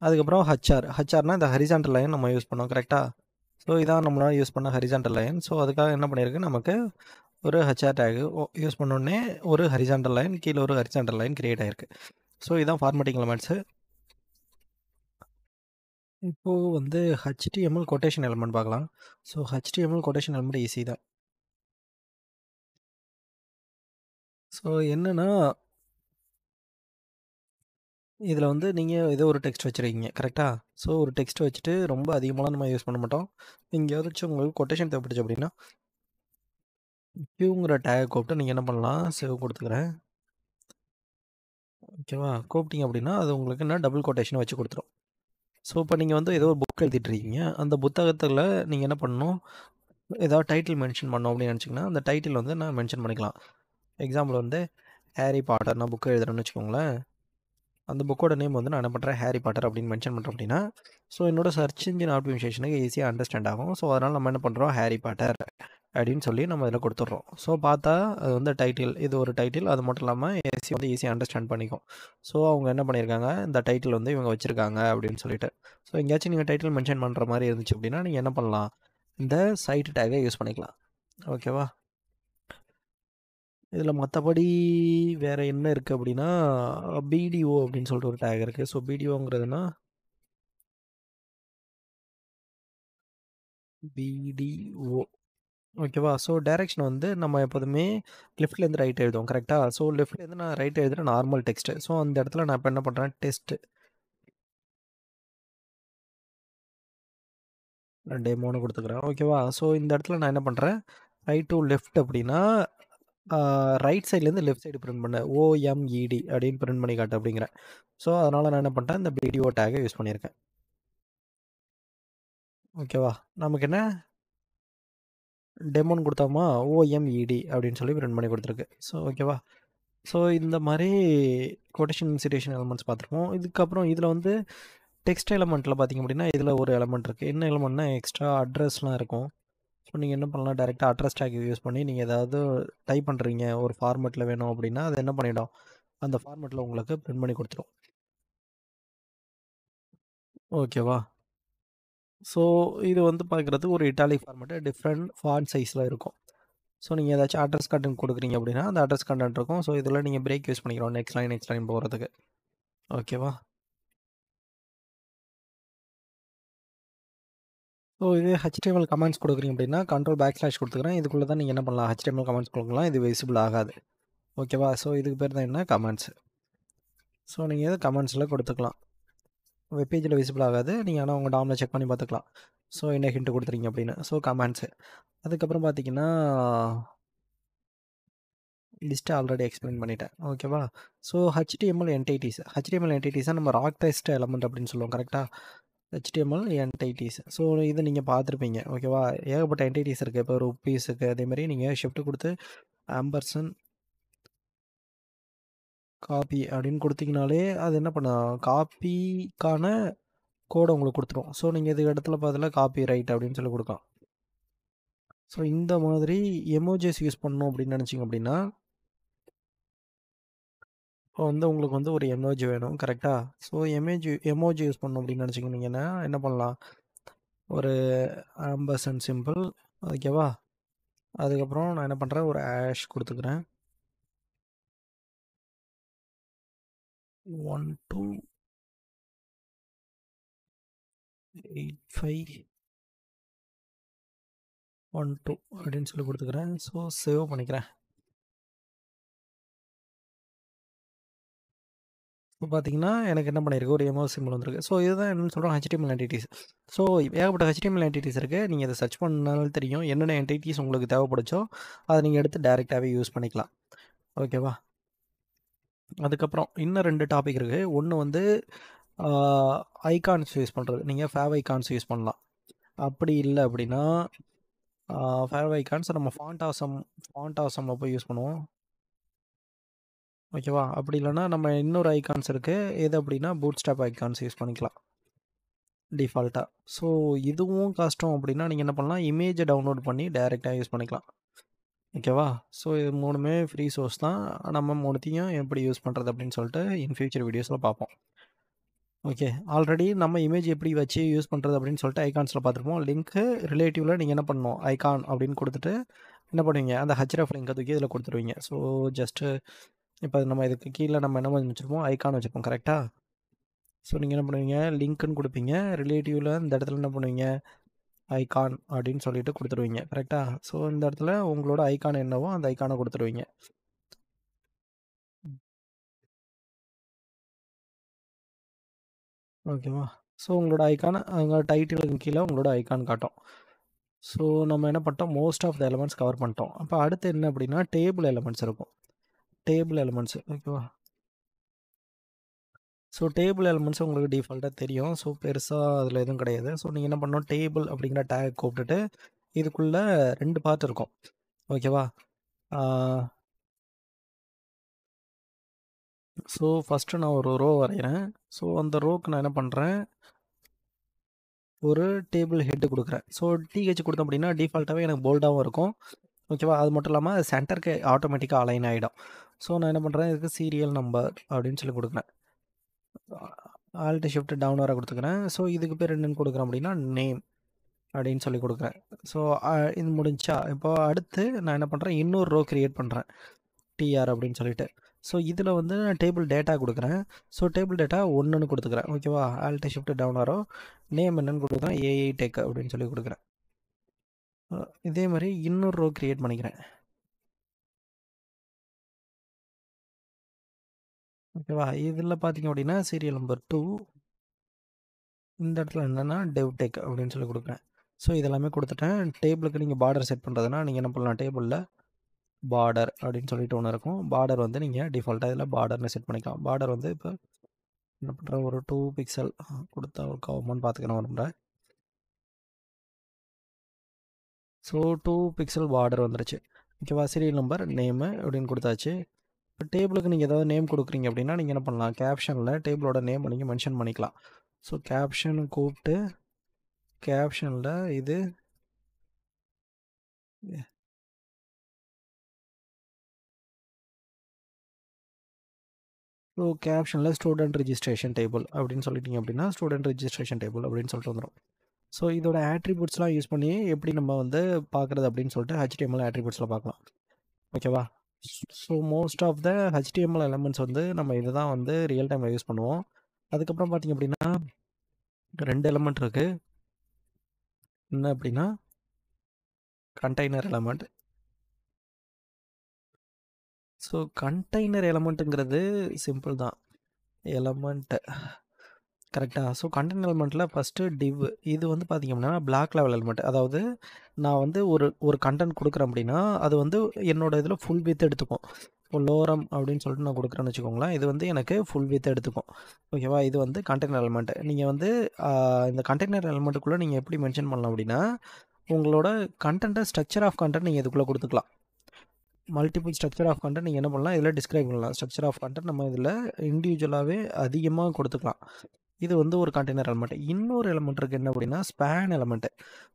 அதுக்கப்புறம் ஹச்ஆர்னால் இந்த ஹரிசாண்டல் லைன் நம்ம யூஸ் பண்ணோம் கரெக்டாக. ஸோ இதான் நம்மளால் யூஸ் பண்ண ஹரிசாண்டல் லைன். ஸோ அதுக்காக என்ன பண்ணியிருக்கு, நமக்கு ஒரு ஹெச்ஆர் டேக் யூஸ் பண்ணோடனே ஒரு ஹரிசாண்டல் லைன், கீழே ஒரு ஹரிசாண்டல் லைன் கிரியேட் ஆகிருக்கு. ஸோ இதான் ஃபார்மேட்டிங் எலமெண்ட்ஸு. இப்போது வந்து HTML கொட்டேஷன் எலிமெண்ட் பார்க்கலாம். So HTML quotation element easy தான். ஸோ என்னென்னா இதில் வந்து நீங்கள் ஏதோ ஒரு டெக்ஸ்ட் வச்சுருக்கீங்க கரெக்டாக. ஸோ ஒரு டெக்ஸ்ட் வச்சுட்டு ரொம்ப அதிகமாக நம்ம யூஸ் பண்ண மாட்டோம். எங்கேயாச்சும் உங்களுக்கு கொட்டேஷன் தேவைப்படுச்சு அப்படின்னா க்யூங்கிற டேக் கூப்பிட்டு நீங்கள் என்ன பண்ணலாம், சேவ் கொடுத்துக்கிறேன். ஓகேவா, கூப்பிட்டீங்க அப்படின்னா அது உங்களுக்கு என்ன டபுள் கொட்டேஷன் வச்சு கொடுத்துரும். ஸோ இப்போ நீங்கள் வந்து ஏதோ ஒரு புக் எழுதிட்டுருக்கீங்க, அந்த புத்தகத்தில் நீங்கள் என்ன பண்ணணும், ஏதாவது டைட்டில் மென்ஷன் பண்ணோம் அப்படின்னு நினச்சிங்கன்னா அந்த டைட்டில் வந்து நான் மென்ஷன் பண்ணிக்கலாம். எக்ஸாம்பிள் வந்து ஹாரி பாட்டர் நான் புக்கு எழுதுறேன்னு வச்சுக்கோங்களேன். அந்த புக்கோட நேம் வந்து நான் என்ன பண்ணுறேன், ஹாரி பாட்டர் அப்படின்னு மென்ஷன் பண்ணுறோம் அப்படின்னா ஸோ என்னோட சர்ச் இன்ஜின் ஆப்டிமைசேஷனுக்கு ஈஸியாக அண்டர்ஸ்டாண்ட் ஆகும். ஸோ அதனால் நம்ம என்ன பண்ணுறோம், ஹாரி பாட்டர் அப்படின்னு சொல்லி நம்ம இதில் கொடுத்துட்றோம். ஸோ பார்த்தா அது வந்து டைட்டில், இது ஒரு டைட்டில், அது மட்டும் இல்லாமல் ஏசி வந்து ஈஸியாக அண்டர்ஸ்டாண்ட் பண்ணிக்கும். ஸோ அவங்க என்ன பண்ணியிருக்காங்க, இந்த டைட்டில் வந்து இவங்க வச்சுருக்காங்க அப்படின்னு சொல்லிட்டு. ஸோ எங்கேயாச்சும் நீங்கள் டைட்டில் மென்ஷன் பண்ணுற மாதிரி இருந்துச்சு அப்படின்னா நீங்கள் என்ன பண்ணலாம், இந்த சைட் டேகை யூஸ் பண்ணிக்கலாம். ஓகேவா, இதில் மற்றபடி வேறு என்ன இருக்குது அப்படின்னா பிடிஓ அப்படின்னு சொல்லிட்டு ஒரு டேக் இருக்குது. ஸோ பிடிஓங்கிறதுனா பிடிஓ ஓகேவா. ஸோ டைரெக்ஷன் வந்து நம்ம எப்போதுமே லெஃப்ட்லேருந்து ரைட் எழுதுவோம் கரெக்டாக. ஸோ லெஃப்ட்லேருந்து நான் ரைட் எழுதுகிறேன் நார்மல் டெக்ஸ்ட்டு. ஸோ அந்த இடத்துல நான் இப்போ என்ன பண்ணுறேன், டெஸ்ட்டு டெமோன்னு கொடுத்துக்கிறேன். ஓகேவா, ஸோ இந்த இடத்துல நான் என்ன பண்ணுறேன், ரைட் டு லெஃப்ட் அப்படின்னா ரைட் சைட்லேருந்து லெஃப்ட் சைடு பிரிண்ட் பண்ண ஓஎம்இடி அப்படின்னு பிரிண்ட் பண்ணி காட்டு அப்படிங்கிறேன். ஸோ அதனால் நான் என்ன பண்ணிட்டேன், இந்த பிடிஓ டேகை யூஸ் பண்ணியிருக்கேன். ஓகேவா, நமக்கு என்ன டெமோன்னு கொடுத்தோமா, ஓஎம்இடி அப்படின்னு சொல்லி பிரிண்ட் பண்ணி கொடுத்துருக்கு. ஸோ ஓகேவா, ஸோ இந்த மாதிரி கொட்டேஷன் சிட்டேஷன் எலமெண்ட்ஸ் பார்த்துருப்போம். இதுக்கப்புறம் இதில் வந்து டெக்ஸ்ட் எலமெண்ட்டில் பார்த்திங்க அப்படின்னா இதில் ஒரு எலமெண்ட் இருக்குது. என்ன எலமெண்ட்னா எக்ஸ்ட்ரா அட்ரஸ்லாம் இருக்கும். ஸோ நீங்கள் என்ன பண்ணலாம், டேரெக்டாக அட்ரஸ் டேக் யூஸ் பண்ணி நீங்கள் ஏதாவது டைப் பண்ணுறீங்க ஒரு ஃபார்மேட்டில் வேணும் அப்படின்னா அது என்ன பண்ணிடும், அந்த ஃபார்மேட்டில் உங்களுக்கு பிரிண்ட் பண்ணி கொடுத்துரும். ஓகேவா, ஸோ இது வந்து பார்க்குறதுக்கு ஒரு இட்டாலிக் ஃபார்மேட்டு டிஃப்ரெண்ட் ஃபாண்ட் சைஸில் இருக்கும். ஸோ நீங்கள் ஏதாச்சும் அட்ரஸ் கண்டென்ட் கொடுக்குறீங்க அப்படின்னா அந்த அட்ரஸ் கண்டென்ட் இருக்கும். ஸோ இதில் நீங்கள் பிரேக் யூஸ் பண்ணிக்கிறோம் நெக்ஸ்ட் லைன் போகிறதுக்கு. ஓகேவா? ஸோ இது HTML கமெண்ட்ஸ் கொடுக்குறீங்க அப்படின்னா Ctrl// கொடுத்துக்கிறேன். இதுக்குள்ளே தான் நீங்கள் என்ன பண்ணலாம், HTML கமெண்ட்ஸ் கொடுக்கலாம். இது விசிபிள் ஆகாது. ஓகேவா? ஸோ இதுக்கு பேர் தான் என்ன, கமெண்ட்ஸ். ஸோ நீங்கள் இது கமெண்ட்ஸில் கொடுத்துக்கலாம். வெப்பேஜில் விசிபிள் ஆகாது. நீங்கள் ஆனால் உங்கள் டாமில் செக் பண்ணி பார்த்துக்கலாம். ஸோ என்ன ஹிண்ட் கொடுத்துறீங்க அப்படின்னு. So comments. அதுக்கப்புறம் பார்த்தீங்கன்னா லிஸ்ட்டை ஆல்ரெடி எக்ஸ்பிளைன் பண்ணிட்டேன். ஓகேவா? ஸோ HTML என்டைட்டிஸாக நம்ம ராக் டெஸ்ட் எலமெண்ட் அப்படின்னு சொல்லுவோம். கரெக்டாக? HTML entities. ஸோ இதை நீங்கள் பார்த்துருப்பீங்க. ஓகேவா? ஏகப்பட்ட என்டைட்டிஸ் இருக்குது. இப்போ ருப்பீஸ் இருக்குது. அதேமாதிரி நீங்கள் ஷிஃப்ட் கொடுத்து ஆம்பர்சன் காப்பி அப்படின்னு கொடுத்தீங்கனாலே அது என்ன பண்ண, காப்பிக்கான கோடை உங்களுக்கு கொடுத்துரும். ஸோ நீங்கள் இது இடத்துல பதில் காப்பி ரைட் அப்படின்னு சொல்லி கொடுக்கலாம். ஸோ இந்த மாதிரி எமோஜிஸ் யூஸ் பண்ணணும் அப்படின்னு நினச்சிங்க அப்படின்னா இப்போ வந்து உங்களுக்கு வந்து ஒரு எமோஜி வேணும். கரெக்டாக? ஸோ எமோஜி யூஸ் பண்ணணும் அப்படின்னு நினச்சிக்கிட்டிங்கன்னா என்ன பண்ணலாம், ஒரு ஆம்பர்சன் சிம்பிள். ஓகேவா? அதுக்கப்புறம் நான் என்ன பண்ணுறேன், ஒரு ஆஷ் கொடுத்துக்கிறேன். 128512 அப்படின்னு சொல்லி கொடுத்துக்கிறேன். ஸோ சேவ் பண்ணிக்கிறேன். இப்போ பார்த்தீங்கன்னா எனக்கு என்ன பண்ணியிருக்கு, ஒரு எமோ சிம்பிள் வந்திருக்கு. ஸோ இதுதான் என்னென்னு சொல்கிறோம், HTML என்டிட்டிஸ். ஸோ ஏகப்பட்ட HTML என்டிட்டிஸ் இருக்குது. நீங்கள் இதை சர்ச் பண்ணாலும் தெரியும் என்னென்ன என்டிட்டிஸ் உங்களுக்கு தேவைப்படுச்சோ அதை நீங்கள் எடுத்து டைரெக்டாகவே யூஸ் பண்ணிக்கலாம். ஓகேவா? அதுக்கப்புறம் இன்னும் 2 டாபிக் இருக்குது. ஒன்று வந்து ஐகான்ஸ் யூஸ் பண்ணுறது. நீங்கள் ஃபேவ் ஐகான்ஸ் யூஸ் பண்ணலாம். அப்படி இல்லை அப்படின்னா ஃபேவ் ஐகான்ஸ் நம்ம ஃபாண்ட் ஆசமில் போய் யூஸ் பண்ணுவோம். ஓகேவா? அப்படி இல்லைன்னா நம்ம இன்னொரு ஐகான்ஸ் இருக்குது. எது அப்படின்னா பூட்ஸ்ட்ராப் ஐகான்ஸ் யூஸ் பண்ணிக்கலாம் டிஃபால்ட்டாக. ஸோ இதுவும் கஷ்டம் அப்படின்னா நீங்கள் என்ன பண்ணலாம், இமேஜை டவுன்லோட் பண்ணி டைரெக்டாக யூஸ் பண்ணிக்கலாம். ஓகேவா? ஸோ இது 3மே ஃப்ரீ சோர்ஸ் தான். நம்ம 3த்தையும் எப்படி யூஸ் பண்ணுறது அப்படின்னு சொல்லிட்டு இன் ஃபியூச்சர் வீடியோஸில் பார்ப்போம். ஓகே. ஆல்ரெடி நம்ம இமேஜ் எப்படி வச்சு யூஸ் பண்ணுறது அப்படின்னு சொல்லிட்டு ஐகான்ஸில் பார்த்துருப்போம். லிங்க்கு ரிலேட்டிவில் நீங்கள் என்ன பண்ணணும், ஐகான் அப்படின்னு கொடுத்துட்டு என்ன பண்ணுவீங்க, அந்த ஹச்ரஃப் லிங்கை தூக்கி இதில் கொடுத்துருவீங்க. ஸோ ஜஸ்ட்டு இப்போ நம்ம இதுக்கு கீழே நம்ம என்ன வச்சுருப்போம், ஐகான் வச்சுருப்போம். கரெக்டாக? ஸோ நீங்கள் என்ன பண்ணுவீங்க, லிங்க்குன்னு கொடுப்பீங்க. ரிலேட்டிவில் இந்த இடத்துல என்ன பண்ணுவீங்க, ஐகான் அப்படின்னு சொல்லிட்டு கொடுத்துருவீங்க. கரெக்டாக? ஸோ இந்த இடத்துல உங்களோட ஐகான் என்னவோ அந்த ஐகானை கொடுத்துருவீங்க. ஓகேவா? ஸோ உங்களோட ஐகான் அங்கே டைட்டிலுக்கு கீழே உங்களோட ஐகான் காட்டும். ஸோ நம்ம என்ன பண்ணிட்டோம், most of the elements cover பண்ணிட்டோம். அப்போ அடுத்து என்ன அப்படின்னா டேபிள் எலமெண்ட்ஸ் இருக்கும். Table elements. ஓகேவா? ஸோ டேபிள் எலமெண்ட்ஸ் உங்களுக்கு டிஃபால்ட்டாக தெரியும். ஸோ பெருசாக அதில் எதுவும் கிடையாது. ஸோ நீங்கள் என்ன பண்ணணும், டேபிள் அப்படிங்கிற டேக் கூப்பிட்டுட்டு இதுக்குள்ளே 2 பார்ட் இருக்கும். ஓகேவா? ஸோ ஃபஸ்ட்டு நான் ஒரு ரோ வரைகிறேன். ஸோ அந்த ரோக்கு நான் என்ன பண்ணுறேன், ஒரு டேபிள் ஹெட்டு கொடுக்குறேன். ஸோ டிஹெச் கொடுத்தோம் அப்படின்னா டிஃபால்ட்டாகவே எனக்கு போல்டாகவும் இருக்கும். ஓகேவா? அது மட்டும் இல்லாமல் சென்டருக்கு ஆட்டோமேட்டிக்காக அலைன் ஆகிடும். ஸோ நான் என்ன பண்ணுறேன், இதுக்கு சீரியல் நம்பர் அப்படின்னு சொல்லி கொடுக்குறேன். ஆல்ட் ஷிஃப்ட் டவுன் வர கொடுத்துக்கிறேன். ஸோ இதுக்கு பேர் என்னென்னு கொடுக்குறேன் அப்படின்னா நேம் அப்படின்னு சொல்லி கொடுக்குறேன். ஸோ இது முடிஞ்சா இப்போ அடுத்து நான் என்ன பண்ணுறேன், இன்னொரு ரோ க்ரியேட் பண்ணுறேன், டிஆர் அப்படின்னு சொல்லிட்டு. ஸோ இதில் வந்து நான் டேபிள் டேட்டா கொடுக்குறேன். ஸோ டேபிள் டேட்டா 1ன்னு கொடுத்துக்கிறேன். ஓகேவா? ஆல்ட் ஷிஃப்ட் டவுன் வரும். நேம் என்னென்னு கொடுக்குறேன், ஏஐ டெக் அப்படின்னு சொல்லி கொடுக்குறேன். இதே மாதிரி இன்னொரு ரோ க்ரியேட் பண்ணிக்கிறேன். ஓகேவா? இதில் பார்த்தீங்க அப்படின்னா சீரியல் நம்பர் 2 இந்த இடத்துல என்னென்னா டெவ்-டெக் அப்படின்னு சொல்லி கொடுக்குறேன். ஸோ இதெல்லாமே கொடுத்துட்டேன். டேபிளுக்கு நீங்கள் பார்டர் செட் பண்ணுறதுனா நீங்கள் என்ன பண்ணலாம், டேபிளில் பார்டர் அப்படின்னு சொல்லிட்டு ஒன்று இருக்கும். பார்டர் வந்து நீங்கள் டிஃபால்ட்டாக இதில் பார்டர்னு செட் பண்ணிக்கலாம். பார்டர் வந்து இப்போ என்ன பண்ணுறேன், ஒரு 2 பிக்சல் கொடுத்தா ஒரு கவர்மெண்ட் பார்த்துக்கணும் வரும்ல. ஸோ 2 பிக்சல் பார்டர் வந்துருச்சு. ஓகேவா? சீரியல் நம்பர் நேமு அப்படின்னு கொடுத்தாச்சு. இப்போ டேபிளுக்கு நீங்கள் ஏதாவது நேம் கொடுக்குறீங்க அப்படின்னா நீங்கள் என்ன பண்ணலாம், கேப்ஷனில் டேபிளோட நேம் நீங்கள் மென்ஷன் பண்ணிக்கலாம். ஸோ கேப்ஷன் கூப்பிட்டு கேப்ஷனில் இது ஸோ கேப்ஷனில் ஸ்டூடெண்ட் ரிஜிஸ்ட்ரேஷன் டேபிள் அப்படின்னு சொல்லிட்டீங்க அப்படின்னா ஸ்டூடெண்ட் ரிஜிஸ்ட்ரேஷன் டேபிள் அப்படின்னு சொல்லிட்டு வந்துடும். ஸோ இதோட ஆட்ரிபியூட்ஸ்லாம் யூஸ் பண்ணி எப்படி நம்ம வந்து பார்க்குறது அப்படின்னு சொல்லிட்டு HTML ஆட்ரிபியூட்ஸில் பார்க்கலாம். ஓகேவா? So most of the HTML elements வந்து நம்ம இதை தான் வந்து ரியல் டைமில் யூஸ் பண்ணுவோம். அதுக்கப்புறம் பார்த்திங்க அப்படின்னா 2 எலமெண்ட் இருக்குது. என்ன அப்படின்னா கண்டெய்னர் எலமெண்ட். ஸோ கண்டெய்னர் எலமெண்ட்டுங்கிறது சிம்பிள் தான். எலமெண்ட் கரெக்டாக. ஸோ கண்டெய்னர் எலமெண்ட்டில் ஃபஸ்ட்டு டிவ். இது வந்து பார்த்திங்க அப்படின்னா பிளாக் லெவல் எலமெண்ட். அதாவது நான் வந்து ஒரு கண்டென்ட் கொடுக்குறேன் அப்படின்னா அது வந்து என்னோடய இதில் ஃபுல் வித் எடுத்துக்கும். இப்போ லோரம் அப்படின்னு சொல்லிட்டு நான் கொடுக்குறேன்னு வச்சுக்கோங்களேன். இது வந்து எனக்கு ஃபுல் வித் எடுத்துக்கும். ஓகேவா? இது வந்து கண்டெய்னர் எலமெண்ட். நீங்கள் வந்து இந்த கண்டெய்னர் எலமெண்ட்டுக்குள்ளே நீங்கள் எப்படி மென்ஷன் பண்ணலாம் அப்படின்னா உங்களோட கண்டென்ட்டை ஸ்ட்ரக்சர் ஆஃப் கண்டென்ட் நீங்கள் இதுக்குள்ளே கொடுத்துக்கலாம். மல்டிபிள் ஸ்ட்ரக்சர் ஆஃப் கண்டென்ட் நீங்கள் என்ன பண்ணலாம், இதில் டிஸ்கிரைப் பண்ணலாம். ஸ்ட்ரக்சர் ஆஃப் கண்டென்ட் நம்ம இதில் இண்டிவிஜுவலாகவே அதிகமாக கொடுத்துக்கலாம். இது வந்து ஒரு கண்டெய்னர் எலமெண்ட். இன்னொரு எலமெண்ட் இருக்குது என்ன அப்படின்னா ஸ்பேன் எலமெண்ட்டு.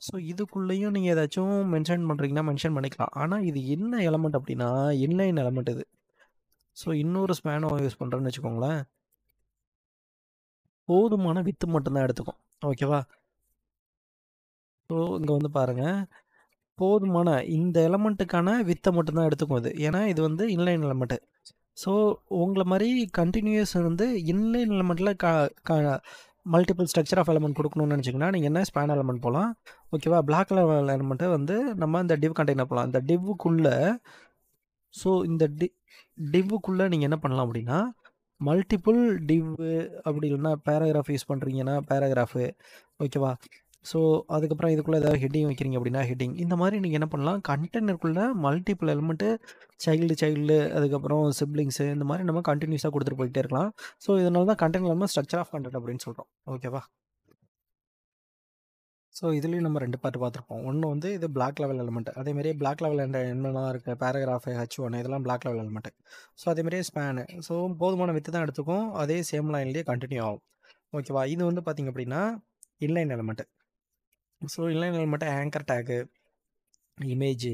ஸோ இதுக்குள்ளேயும் நீங்கள் ஏதாச்சும் மென்ஷன் பண்ணுறீங்கன்னா மென்ஷன் பண்ணிக்கலாம். ஆனால் இது என்ன எலமெண்ட் அப்படின்னா இன்லைன் எலமெண்ட் இது. ஸோ இன்னொரு ஸ்பேனை யூஸ் பண்ணுறேன்னு வச்சுக்கோங்களேன். போதுமான வித்து மட்டும்தான் எடுத்துக்கும். ஓகேவா? ஸோ இங்கே வந்து பாருங்கள், போதுமான இந்த எலமெண்ட்டுக்கான வித்தை மட்டும்தான் எடுத்துக்கும் இது. ஏன்னா இது வந்து இன்லைன் எலமெண்ட்டு. ஸோ உங்களை மாதிரி கண்டினியூஸ் வந்து இன்லைன் எலமெண்ட்டில் மல்டிபிள் ஸ்ட்ரக்சர் ஆஃப் எலமெண்ட் கொடுக்கணும்னு நினச்சிங்கன்னா நீங்கள் என்ன ஸ்பேன் எலமெண்ட் போகலாம். ஓகேவா? பிளாக் லெவல் எலமெண்ட்டை வந்து நம்ம இந்த டிவ் கண்டெய்னர் போகலாம். இந்த டிவ்வுக்குள்ளே ஸோ இந்த டிவ்வுக்குள்ளே நீங்கள் என்ன பண்ணலாம் அப்படின்னா மல்டிபிள் டிவ்வு அப்படி இல்லைன்னா பேராகிராஃப் யூஸ் பண்ணுறீங்கன்னா பேராகிராஃபு. ஓகேவா? ஸோ அதுக்கப்புறம் இதுக்குள்ளே ஏதாவது ஹெட்டிங் வைக்கிறீங்க அப்படின்னா ஹெட்டிங். இந்த மாதிரி நீங்கள் என்ன பண்ணலாம், கண்டெய்னருக்குள்ளே மல்டிபிள் எலிமெண்ட்டு சைல்டு அதுக்கப்புறம் சிப்ளிங்ஸு இந்த மாதிரி நம்ம கண்டினியூஸாக கொடுத்துட்டு போயிட்டே இருக்கலாம். ஸோ இதனால தான் container element structure of content அப்படின்னு சொல்கிறோம். ஓகேவா? ஸோ இதுலேயும் நம்ம 2 பார்ட் பார்த்துருப்போம். ஒன்று வந்து இது பிளாக் லெவல் எலிமெண்ட். அதேமாதிரியே பிளாக் லெவல் என்னெல்லாம் இருக்குது, பேராகிராஃபு, H1 இதெல்லாம் பிளாக் லெவல் எலிமெண்ட். ஸோ அதேமாதிரியே ஸ்பேனு. ஸோ போதுமான வித்து தான் எடுத்துக்கும். அதே சேம் லைன்லேயே கண்டினியூ ஆகும். ஓகேவா? இது வந்து பார்த்திங்க அப்படின்னா inline element. So inline element anchor tag, image,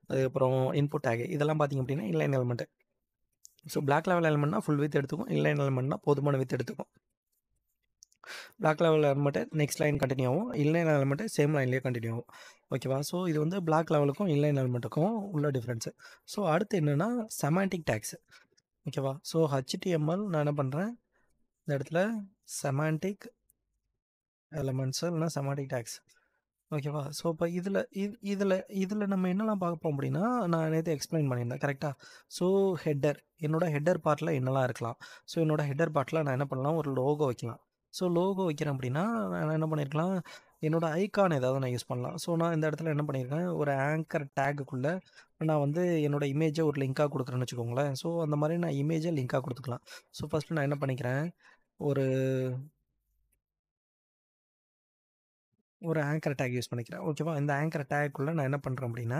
அதுக்கப்புறம் இன்புட் டேகு இதெல்லாம் பார்த்திங்க அப்படின்னா inline element. So block level எலிமெண்ட்னா ஃபுல் வித் எடுத்துக்கும். இன்லைன் எலிமெண்ட்னா போதுமான வித் எடுத்துக்கும். Block level element next line continue ஆகும். இன்லைன் எலிமெண்ட்டு சேம் லைன்லேயே கண்டினியூ ஆகும். ஓகேவா? ஸோ இது வந்து பிளாக் லெவலுக்கும் இன்லைன் எலிமெண்ட்டுக்கும் உள்ள டிஃப்ரென்ஸு. ஸோ அடுத்து என்னென்னா செமாண்டிக் டேக்ஸு. ஓகேவா? ஸோ HTML நான் என்ன பண்ணுறேன், இந்த இடத்துல செமாண்டிக் எலிமெண்ட்ஸு இல்லைனா செமாண்டிக் டேக்ஸ். ஓகேவா? ஸோ இப்போ இதில் நம்ம என்னெல்லாம் பார்ப்போம் அப்படின்னா நான் நேற்று எக்ஸ்பிளைன் பண்ணியிருந்தேன் கரெக்டாக. ஸோ என்னோட ஹெட்டர் பார்ட்டில் என்னெல்லாம் இருக்கலாம். ஸோ என்னோட ஹெட்டர் பார்ட்டில் நான் என்ன பண்ணலாம், ஒரு லோகோ வைக்கலாம். ஸோ லோகோ வைக்கிறேன் அப்படின்னா நான் என்ன பண்ணியிருக்கலாம், என்னோட ஐகான் ஏதாவது நான் யூஸ் பண்ணலாம். ஸோ நான் இந்த இடத்துல என்ன பண்ணியிருக்கேன், ஒரு ஆங்கர் டேக்குக்குள்ளே நான் வந்து என்னோட இமேஜை ஒரு லிங்காக கொடுக்குறேன்னு வச்சுக்கோங்களேன். ஸோ அந்த மாதிரி நான் இமேஜை லிங்காக கொடுத்துக்கலாம். ஸோ ஃபஸ்ட்டு நான் என்ன பண்ணிக்கிறேன், ஒரு ஆங்கர் டேக் யூஸ் பண்ணிக்கிறேன். ஓகேவா? இந்த ஆங்கர் டேக்குள்ளே நான் என்ன பண்ணுறேன் அப்படின்னா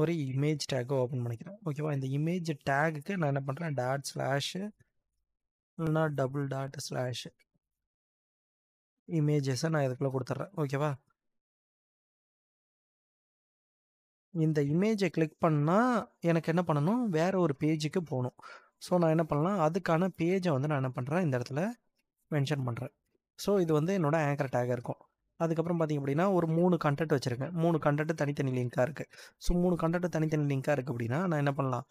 ஒரு இமேஜ் டேக்கை ஓப்பன் பண்ணிக்கிறேன். ஓகேவா? இந்த இமேஜ் டேகுக்கு நான் என்ன பண்ணுறேன், டாட் ஸ்லாஷ் இல்லைனா டபுள் டாட் ஸ்லாஷ் இமேஜஸை நான் இதுக்குள்ளே கொடுத்துட்றேன். ஓகேவா? இந்த இமேஜை கிளிக் பண்ணால் எனக்கு என்ன பண்ணணும், வேறு ஒரு பேஜுக்கு போகணும். ஸோ நான் என்ன பண்ணலாம், அதுக்கான பேஜை வந்து நான் என்ன பண்ணுறேன், இந்த இடத்துல மென்ஷன் பண்ணுறேன். ஸோ இது வந்து என்னோடய ஆங்கர் டேகாக இருக்கும். அதுக்கப்புறம் பார்த்திங்க அப்படின்னா ஒரு 3 கண்டென்ட் வச்சுருக்கேன். 3 கண்டென்ட்டு தனித்தனி லிங்காக இருக்குது. ஸோ 3 கண்டென்ட்டு தனித்தனி லிங்காக இருக்குது அப்படின்னா நான் என்ன பண்ணலாம்,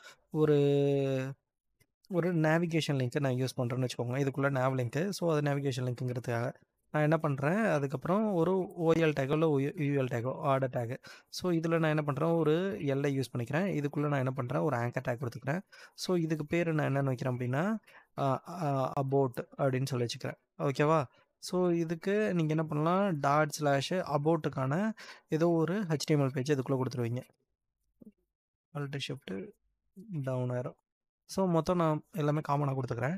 ஒரு நேவிகேஷன் லிங்க்கு நான் யூஸ் பண்ணுறேன்னு வச்சுக்கோங்க. இதுக்குள்ளே நேவ் லிங்க்கு. ஸோ அது நேவிகேஷன் லிங்க்குங்கிறதுக்காக நான் என்ன பண்ணுறேன், அதுக்கப்புறம் ஒரு OL டேக்கோ இல்லை UL taco order tag. So இதில் நான் என்ன பண்ணுறேன், ஒரு எல்ஐ யூஸ் பண்ணிக்கிறேன். இதுக்குள்ளே நான் என்ன பண்ணுறேன், ஒரு ஆங்கர் டேக் கொடுத்துக்கிறேன். ஸோ இதுக்கு பேர் நான் என்னென்னு வைக்கிறேன் அப்படின்னா அபோட் அப்படின்னு சொல்லி வச்சுக்கிறேன். ஓகேவா? ஸோ இதுக்கு நீங்கள் என்ன பண்ணலாம், டாட் ஸ்லாஷ் அபோட்டுக்கான ஏதோ ஒரு HTML பேஜ் இதுக்குள்ளே கொடுத்துருவீங்க. அல்ட் ஷிஃப்ட்டு டவுன் ஆயிரும். ஸோ மொத்தம் நான் எல்லாமே காமனாக கொடுத்துக்கிறேன்.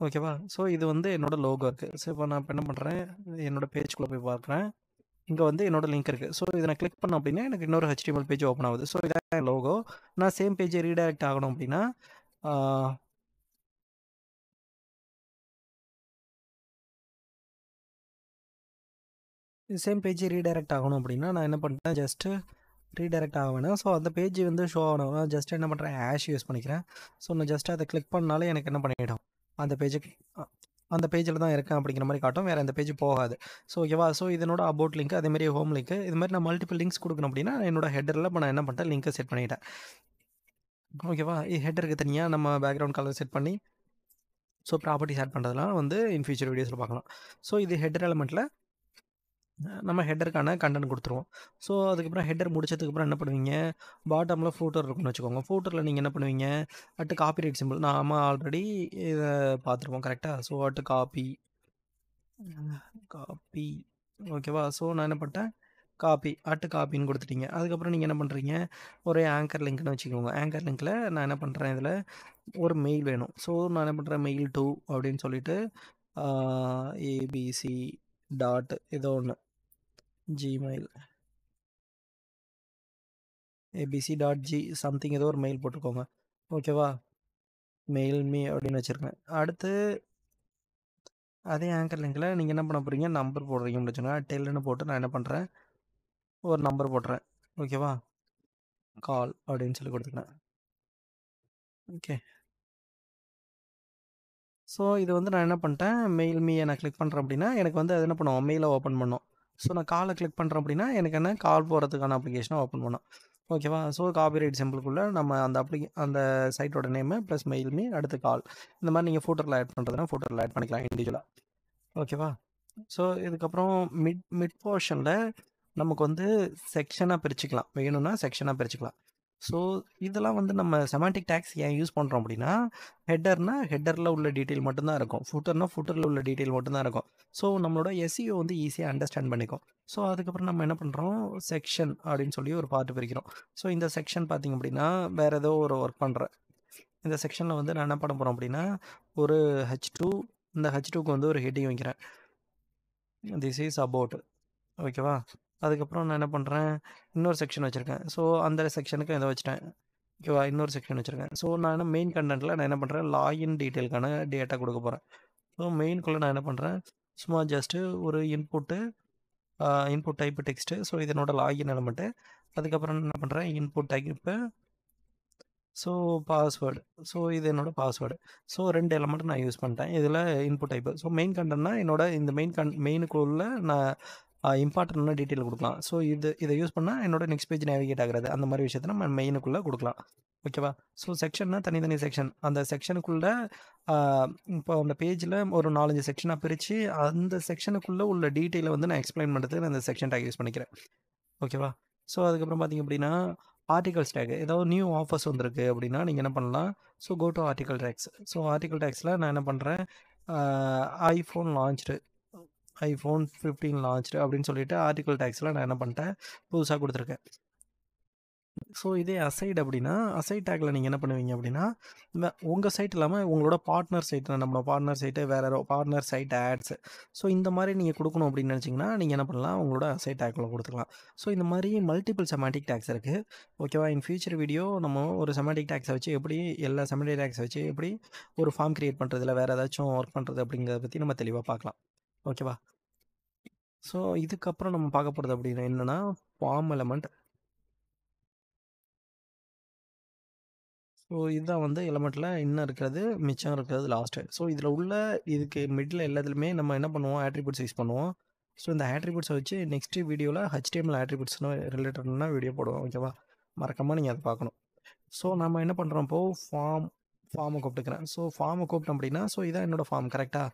ஓகேவா? ஸோ இது வந்து என்னோடய லோகோ இருக்குது. ஸோ இப்போ நான் இப்போ என்ன பண்ணுறேன், என்னோடய பேஜ்குள்ளே போய் பார்க்குறேன். இங்கே வந்து என்னோடய லிங்க் இருக்குது. ஸோ இதை நான் கிளிக் பண்ணோம் அப்படின்னா எனக்கு இன்னொரு HTML பேஜ் ஓப்பன் ஆகுது. ஸோ இதான் லோகோ. நான் சேம் பேஜ் ரீடைரக்ட் ஆகணும் அப்படின்னா சேம் பேஜ் ரீடைரக்ட் ஆகணும் அப்படின்னா நான் என்ன பண்ணுறேன், ஜஸ்ட்டு ரீடைரக்ட் ஆக வேணாம். ஸோ அந்த பேஜ் வந்து ஷோ ஆகணும். ஜஸ்ட் என்ன பண்ணுறேன், ஹேஷ் யூஸ் பண்ணிக்கிறேன். ஸோ நான் ஜஸ்ட் அதை கிளிக் பண்ணாலே எனக்கு என்ன பண்ணிவிடும், அந்த பேஜுக்கு அந்த பேஜில் தான் இருக்கேன் அப்படிங்கிற மாதிரி காட்டும், வேறு எந்த பேஜ் போகாது. ஸோ ஓகேவா? ஸோ இதனோட அபவுட் லிங்க், அதேமாதிரி ஹோம் லிங்க், இது மாதிரி நான் மல்டிபிள் லிங்க்ஸ் கொடுக்கணும் அப்படின்னா என்னோட ஹெட்டரில் இப்போ நான் என்ன பண்ணிட்டேன், லிங்க்கை செட் பண்ணிட்டேன். ஓகேவா? ஹெட்டருக்கு தனியாக நம்ம பேக்ரவுண்ட் கலர் செட் பண்ணி ஸோ ப்ராப்பர்ட்டிஸ் ஆட் பண்ணுறதுலாம் வந்து இன் ஃபியூச்சர் வீடியோஸில் பார்க்கலாம். ஸோ இது ஹெட்டர் எலமெண்ட்டில் நம்ம ஹெட்டருக்கான கண்டென்ட் கொடுத்துருவோம். ஸோ அதுக்கப்புறம் ஹெட்டர் முடிச்சதுக்கப்புறம் என்ன பண்ணுவீங்க, பாட்டமில் ஃபூட்டர் இருக்குன்னு வச்சுக்கோங்க. ஃபூட்டரில் நீங்கள் என்ன பண்ணுவீங்க, காப்பிரைட் சிம்பிள் நாம ஆல்ரெடி இதை பார்த்துருப்போம் கரெக்டாக. ஸோ காப்பி ஓகேவா? ஸோ நான் என்ன பண்ணிட்டேன், காப்பின்னு கொடுத்துட்டீங்க. அதுக்கப்புறம் நீங்கள் என்ன பண்ணுறீங்க, ஒரு ஆங்கர் லிங்க்னு வச்சுக்கோங்க. ஆங்கர் லிங்க்கில் நான் என்ன பண்ணுறேன், இதில் ஒரு மெயில் வேணும். ஸோ நான் என்ன பண்ணுறேன், மெயில் டு அப்படின்னு சொல்லிட்டு ஏபிசி டாட் ஏதோ ஒன்று ஜிமெயில் abc.g சம்திங் ஏதோ ஒரு மெயில் போட்டுக்கோங்க. ஓகேவா? மெயில் மீ அப்படின்னு வச்சுருக்கேன். அடுத்து அதே ஆங்கர் லிங்கில் நீங்கள் என்ன பண்ண போகிறீங்க, நம்பர் போடுறீங்கன்னு வச்சுக்கோங்க. டெல்லுன்னு போட்டு நான் என்ன பண்ணுறேன், ஒரு நம்பர் போடுறேன். ஓகேவா? கால் அப்படின்னு சொல்லி கொடுத்துக்கிறேன். ஓகே. ஸோ இது வந்து நான் என்ன பண்ணிட்டேன், மெயில் மீயை நான் கிளிக் பண்ணுறேன் அப்படின்னா எனக்கு வந்து அது என்ன பண்ணுவோம், மெயிலை ஓப்பன் பண்ணும். ஸோ நான் காலை கிளிக் பண்ணுறேன் அப்படின்னா எனக்கு என்ன, கால் போகிறதுக்கான அப்ளிகேஷனை ஓப்பன் பண்ணோம். ஓகேவா? ஸோ காப்பிரைட் சிம்பிளுக்குள்ளே நம்ம அந்த சைட்டோட நேமு ப்ளஸ் மெயில் மீ அடுத்து கால், இந்த மாதிரி நீங்கள் ஃபூட்டரில் ஆட் பண்ணுறதுனா ஃபூட்டரில் ஆட் பண்ணிக்கலாம் இண்டிவிஜுவலாக. ஓகேவா? ஸோ இதுக்கப்புறம் மிட் போர்ஷனில் நமக்கு வந்து செக்ஷனாக பிரிச்சுக்கலாம், வேணும்னா செக்ஷனாக பிரிச்சுக்கலாம். ஸோ இதெல்லாம் வந்து நம்ம செமாண்டிக் டேக்ஸ் ஏன் யூஸ் பண்ணுறோம் அப்படின்னா, ஹெட்டரில் உள்ள டீட்டெயில் மட்டும்தான் இருக்கும், ஃபூட்டரில் உள்ள டீட்டெயில் மட்டும்தான் இருக்கும். ஸோ நம்மளோட எஸ்இஓ வந்து ஈஸியாக அண்டர்ஸ்டாண்ட் பண்ணிக்கும். ஸோ அதுக்கப்புறம் நம்ம என்ன பண்ணுறோம், செக்ஷன் அப்படின்னு சொல்லி ஒரு பார்ட் பிரிக்கிறோம். ஸோ இந்த செக்ஷன் பார்த்திங்க அப்படின்னா வேறு ஏதோ ஒரு ஒர்க் பண்ணுறேன். இந்த செக்ஷனில் வந்து நான் என்ன பண்ண போகிறோம் அப்படின்னா, ஒரு H2, இந்த H2க்கு வந்து ஒரு ஹெட்டிங் வைக்கிறேன், திஸ் இஸ் அபவுட். ஓகேவா? அதுக்கப்புறம் நான் என்ன பண்ணுறேன், இன்னொரு செக்ஷன் வச்சுருக்கேன். ஸோ அந்த செக்ஷனுக்கு இதை வச்சுட்டேன். ஓகேவா? இன்னொரு செக்ஷன் வச்சுருக்கேன். ஸோ நான் என்ன மெயின் கண்டென்ட்டில் நான் என்ன பண்ணுறேன், லாகின் டீட்டெயிலுக்கான டேட்டா கொடுக்க போகிறேன். ஸோ மெயின்குள்ளே நான் என்ன பண்ணுறேன், சும்மா ஜஸ்ட்டு ஒரு இன்புட் டைப் டெக்ஸ்ட்டு. ஸோ இதனோட லாகின் எலமெண்ட்டு. அதுக்கப்புறம் என்ன பண்ணுறேன், input type, so password. So இது என்னோடய பாஸ்வேர்டு. ஸோ 2 எலமெண்ட் நான் யூஸ் பண்ணிட்டேன் இதில் இன்புட் டைப்பு. ஸோ மெயின் கண்டென்ட்னா என்னோட இந்த மெயினுக்குள்ளே நான் இம்பார்ட்டன்டான டீட்டெயில் கொடுக்கலாம். ஸோ இதை யூஸ் பண்ணால் என்னோட நெக்ஸ்ட் பேஜ் நேவிகேட் ஆகிறது, அந்த மாதிரி விஷயத்தை நம்ம மெயினுக்குள்ளே கொடுக்கலாம். ஓகேவா? ஸோ செக்ஷன்னா தனித்தனி செக்ஷன், அந்த செக்ஷனுக்குள்ளே இப்போ அந்த பேஜில் ஒரு 4-5 செக்ஷனாக பிரித்து அந்த செக்ஷனுக்குள்ளே உள்ள டீட்டெயிலை வந்து நான் எக்ஸ்பிளைன் பண்ணுறதுக்கு நான் இந்த செக்ஷன் டேக் யூஸ் பண்ணிக்கிறேன். ஓகேவா? ஸோ அதுக்கப்புறம் பார்த்திங்க அப்படின்னா ஆர்டிகல்ஸ் டேக், ஏதாவது நியூ ஆஃபர்ஸ் வந்திருக்கு அப்படின்னா நீங்கள் என்ன பண்ணலாம், so go to article tags. So article டேக்ஸில் நான் என்ன பண்ணுறேன், ஐஃபோன் 15 லான்ச்டு அப்படின்னு சொல்லிட்டு ஆர்டிகல் டேக்ஸில் நான் என்ன பண்ணிட்டேன், புதுசாக கொடுத்துருக்கேன். ஸோ இதே அசைட் அப்படின்னா, அசைட் டேக்கில் நீங்கள் என்ன பண்ணுவீங்க அப்படின்னா, உங்கள் சைட் இல்லாமல் உங்களோட பார்ட்னர் சைட், நம்மளோட பார்ட்னர் சைட்டு வேறு பார்ட்னர் சைட் ஆட்ஸ், ஸோ இந்த மாதிரி நீங்கள் கொடுக்கணும் அப்படின்னு நினச்சிங்கன்னா நீங்கள் என்ன பண்ணலாம், உங்களோட அசைட் டேக்கில் கொடுத்துக்கலாம். ஸோ இந்த மாதிரி மல்டிபிள் செமாண்டிக் டேக்ஸ் இருக்குது. ஓகேவா? இன் ஃபியூச்சர் வீடியோ நம்ம ஒரு செமாண்டிக் டேக்ஸை வச்சு எப்படி, எல்லா செமாண்டிக் டேக்ஸை வச்சு எப்படி ஒரு ஃபார்ம் க்ரியேட் பண்ணுறது, இல்லை வேறு ஏதாச்சும் ஒர்க் பண்ணுறது அப்படிங்கிறத பற்றி நம்ம தெளிவாக பார்க்கலாம். ஓகேவா? ஸோ இதுக்கப்புறம் நம்ம பார்க்க போகிறது அப்படின்னா என்னென்னா, ஃபார்ம் எலமெண்ட். ஸோ இதுதான் வந்து எலமெண்ட்டில் இன்னும் இருக்கிறது, மிச்சம் இருக்கிறது லாஸ்ட்டு. ஸோ இதில் உள்ள இதுக்கு மிடில் எல்லாத்துலேயுமே நம்ம என்ன பண்ணுவோம், ஆட்ரிபியூட்ஸ் யூஸ் பண்ணுவோம். ஸோ இந்த ஆட்ரிபியூட்ஸை வச்சு நெக்ஸ்ட் வீடியோவில் HTML ஆட்ரிபியூட்ஸ்னு ரிலேட்டட்னா வீடியோ போடுவோம். ஓகேவா? மறக்காமல் நீங்கள் அதை பார்க்கணும். ஸோ நம்ம என்ன பண்ணுறோம், இப்போது ஃபார்மை கூப்பிட்டுக்கிறேன். ஸோ ஃபார்மை கூப்பிட்டோம் அப்படின்னா, ஸோ இதான் என்னோடய ஃபார்ம் கரெக்டாக.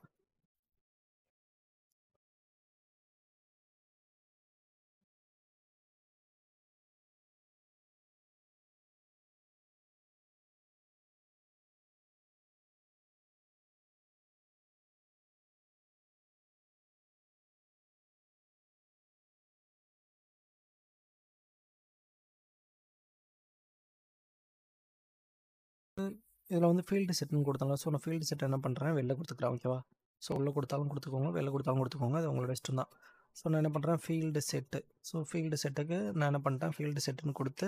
இதில் வந்து ஃபீல்டு செட்னு கொடுத்தாங்க. ஸோ நான் ஃபீல்டு செட் என்ன பண்ணுறேன், வெளில கொடுத்துக்கிறேன். ஓகேவா? ஸோ உள்ளே கொடுத்தாலும் கொடுத்துக்கோங்க, வெளில கொடுத்தாலும் கொடுத்துக்கோங்க, அது உங்களோட இஷ்டம் தான். ஸோ நான் என்ன பண்ணுறேன், ஃபீல்டு செட்டு. ஸோ ஃபீல்டு செட்டுக்கு நான் என்ன பண்ணிட்டேன், ஃபீல்டு செட்டுன்னு கொடுத்து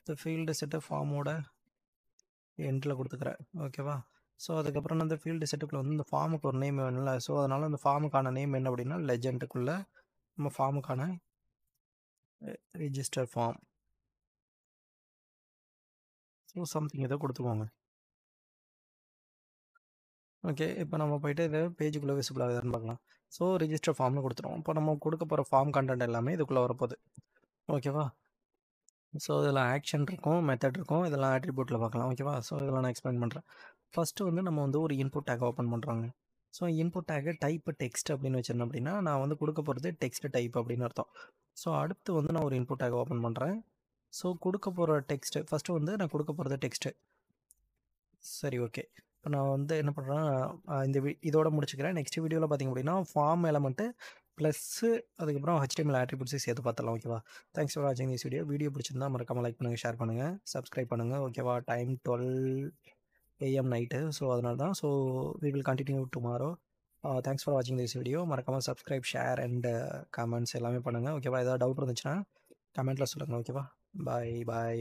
இந்த ஃபீல்டு செட்டை ஃபார்மோட எண்டில் கொடுத்துக்கிறேன். ஓகேவா? ஸோ அதுக்கப்புறம் நான் இந்த ஃபீல்டு செட்டுக்குள்ளே வந்து இந்த ஃபார்முக்கு ஒரு நேம் வேணும்ல. ஸோ அதனால் அந்த ஃபார்முக்கான நேம் என்ன அப்படின்னா, லெஜெண்டுக்குள்ளே நம்ம ஃபார்முக்கான ரிஜிஸ்டர் ஃபார்ம், ஸோ சம்திங் ஏதோ கொடுத்துக்கோங்க. ஓகே. இப்போ நம்ம போயிட்டு இது பேஜுக்குள்ளே விசிபிள் ஆகுதான்னு பார்க்கலாம். ஸோ ரிஜிஸ்டர் ஃபார்ம்னு கொடுத்துருவோம். இப்போ நம்ம கொடுக்க போகிற ஃபார்ம் கண்டென்ட் எல்லாமே இதுக்குள்ளே வரப்போகுது. ஓகேவா? ஸோ இதில் ஆக்ஷன் இருக்கும், மெத்தட் இருக்கும், இதெல்லாம் ஆட்ரிபியூட்டில் பார்க்கலாம். ஓகேவா? ஸோ இதெல்லாம் நான் எக்ஸ்பிளைன் பண்ணுறேன். ஃபஸ்ட்டு வந்து நம்ம வந்து ஒரு இன்புட் டேக் ஓப்பன் பண்ணுறோங்க. ஸோ இன்புட் டேக்கு டைப்பு டெக்ஸ்ட் அப்படின்னு வச்சிருந்தேன் அப்படின்னா நான் வந்து கொடுக்க போகிறது டெக்ஸ்ட் டைப் அப்படின்னு அர்த்தம். ஸோ அடுத்து வந்து நான் ஒரு இன்புட் டேக் ஓப்பன் பண்ணுறேன். ஸோ கொடுக்க போகிற டெக்ஸ்ட்டு ஃபஸ்ட்டு வந்து நான் கொடுக்க போகிறது டெக்ஸ்ட்டு. சரி, ஓகே. இப்போ நான் வந்து என்ன பண்ணுறேன், இந்த இதோட முடிச்சுக்கிறேன். நெக்ஸ்ட் வீடியோவில் பார்த்திங்க அப்படின்னா ஃபார்ம் எலமெண்ட்டு ப்ளஸ்ஸு அதுக்கப்புறம் HTML ஆட்ரிபியூட்ஸையும் சேர்த்து பார்த்துடலாம். ஓகேவா? தேங்க்ஸ் ஃபார் வாட்சிங் திஸ் வீடியோ. வீடியோ பிடிச்சிருந்தா மறக்காமல் லைக் பண்ணுங்கள், ஷேர் பண்ணுங்கள், சப்ஸ்கிரைப் பண்ணுங்கள். ஓகேவா? Time 12 AM night. ஸோ அதனால தான். So we will continue tomorrow. Thanks for வாட்சிங் திஸ் வீடியோ. மறக்காமல் சப்ஸ்கிரைப், ஷேர் அண்ட் கமெண்ட்ஸ் எல்லாமே பண்ணுங்கள். ஓகேவா? ஏதாவது டவுட் இருந்துச்சுன்னா கமெண்ட்டில் சொல்லுங்கள். ஓகேவா? பாய் பாய்.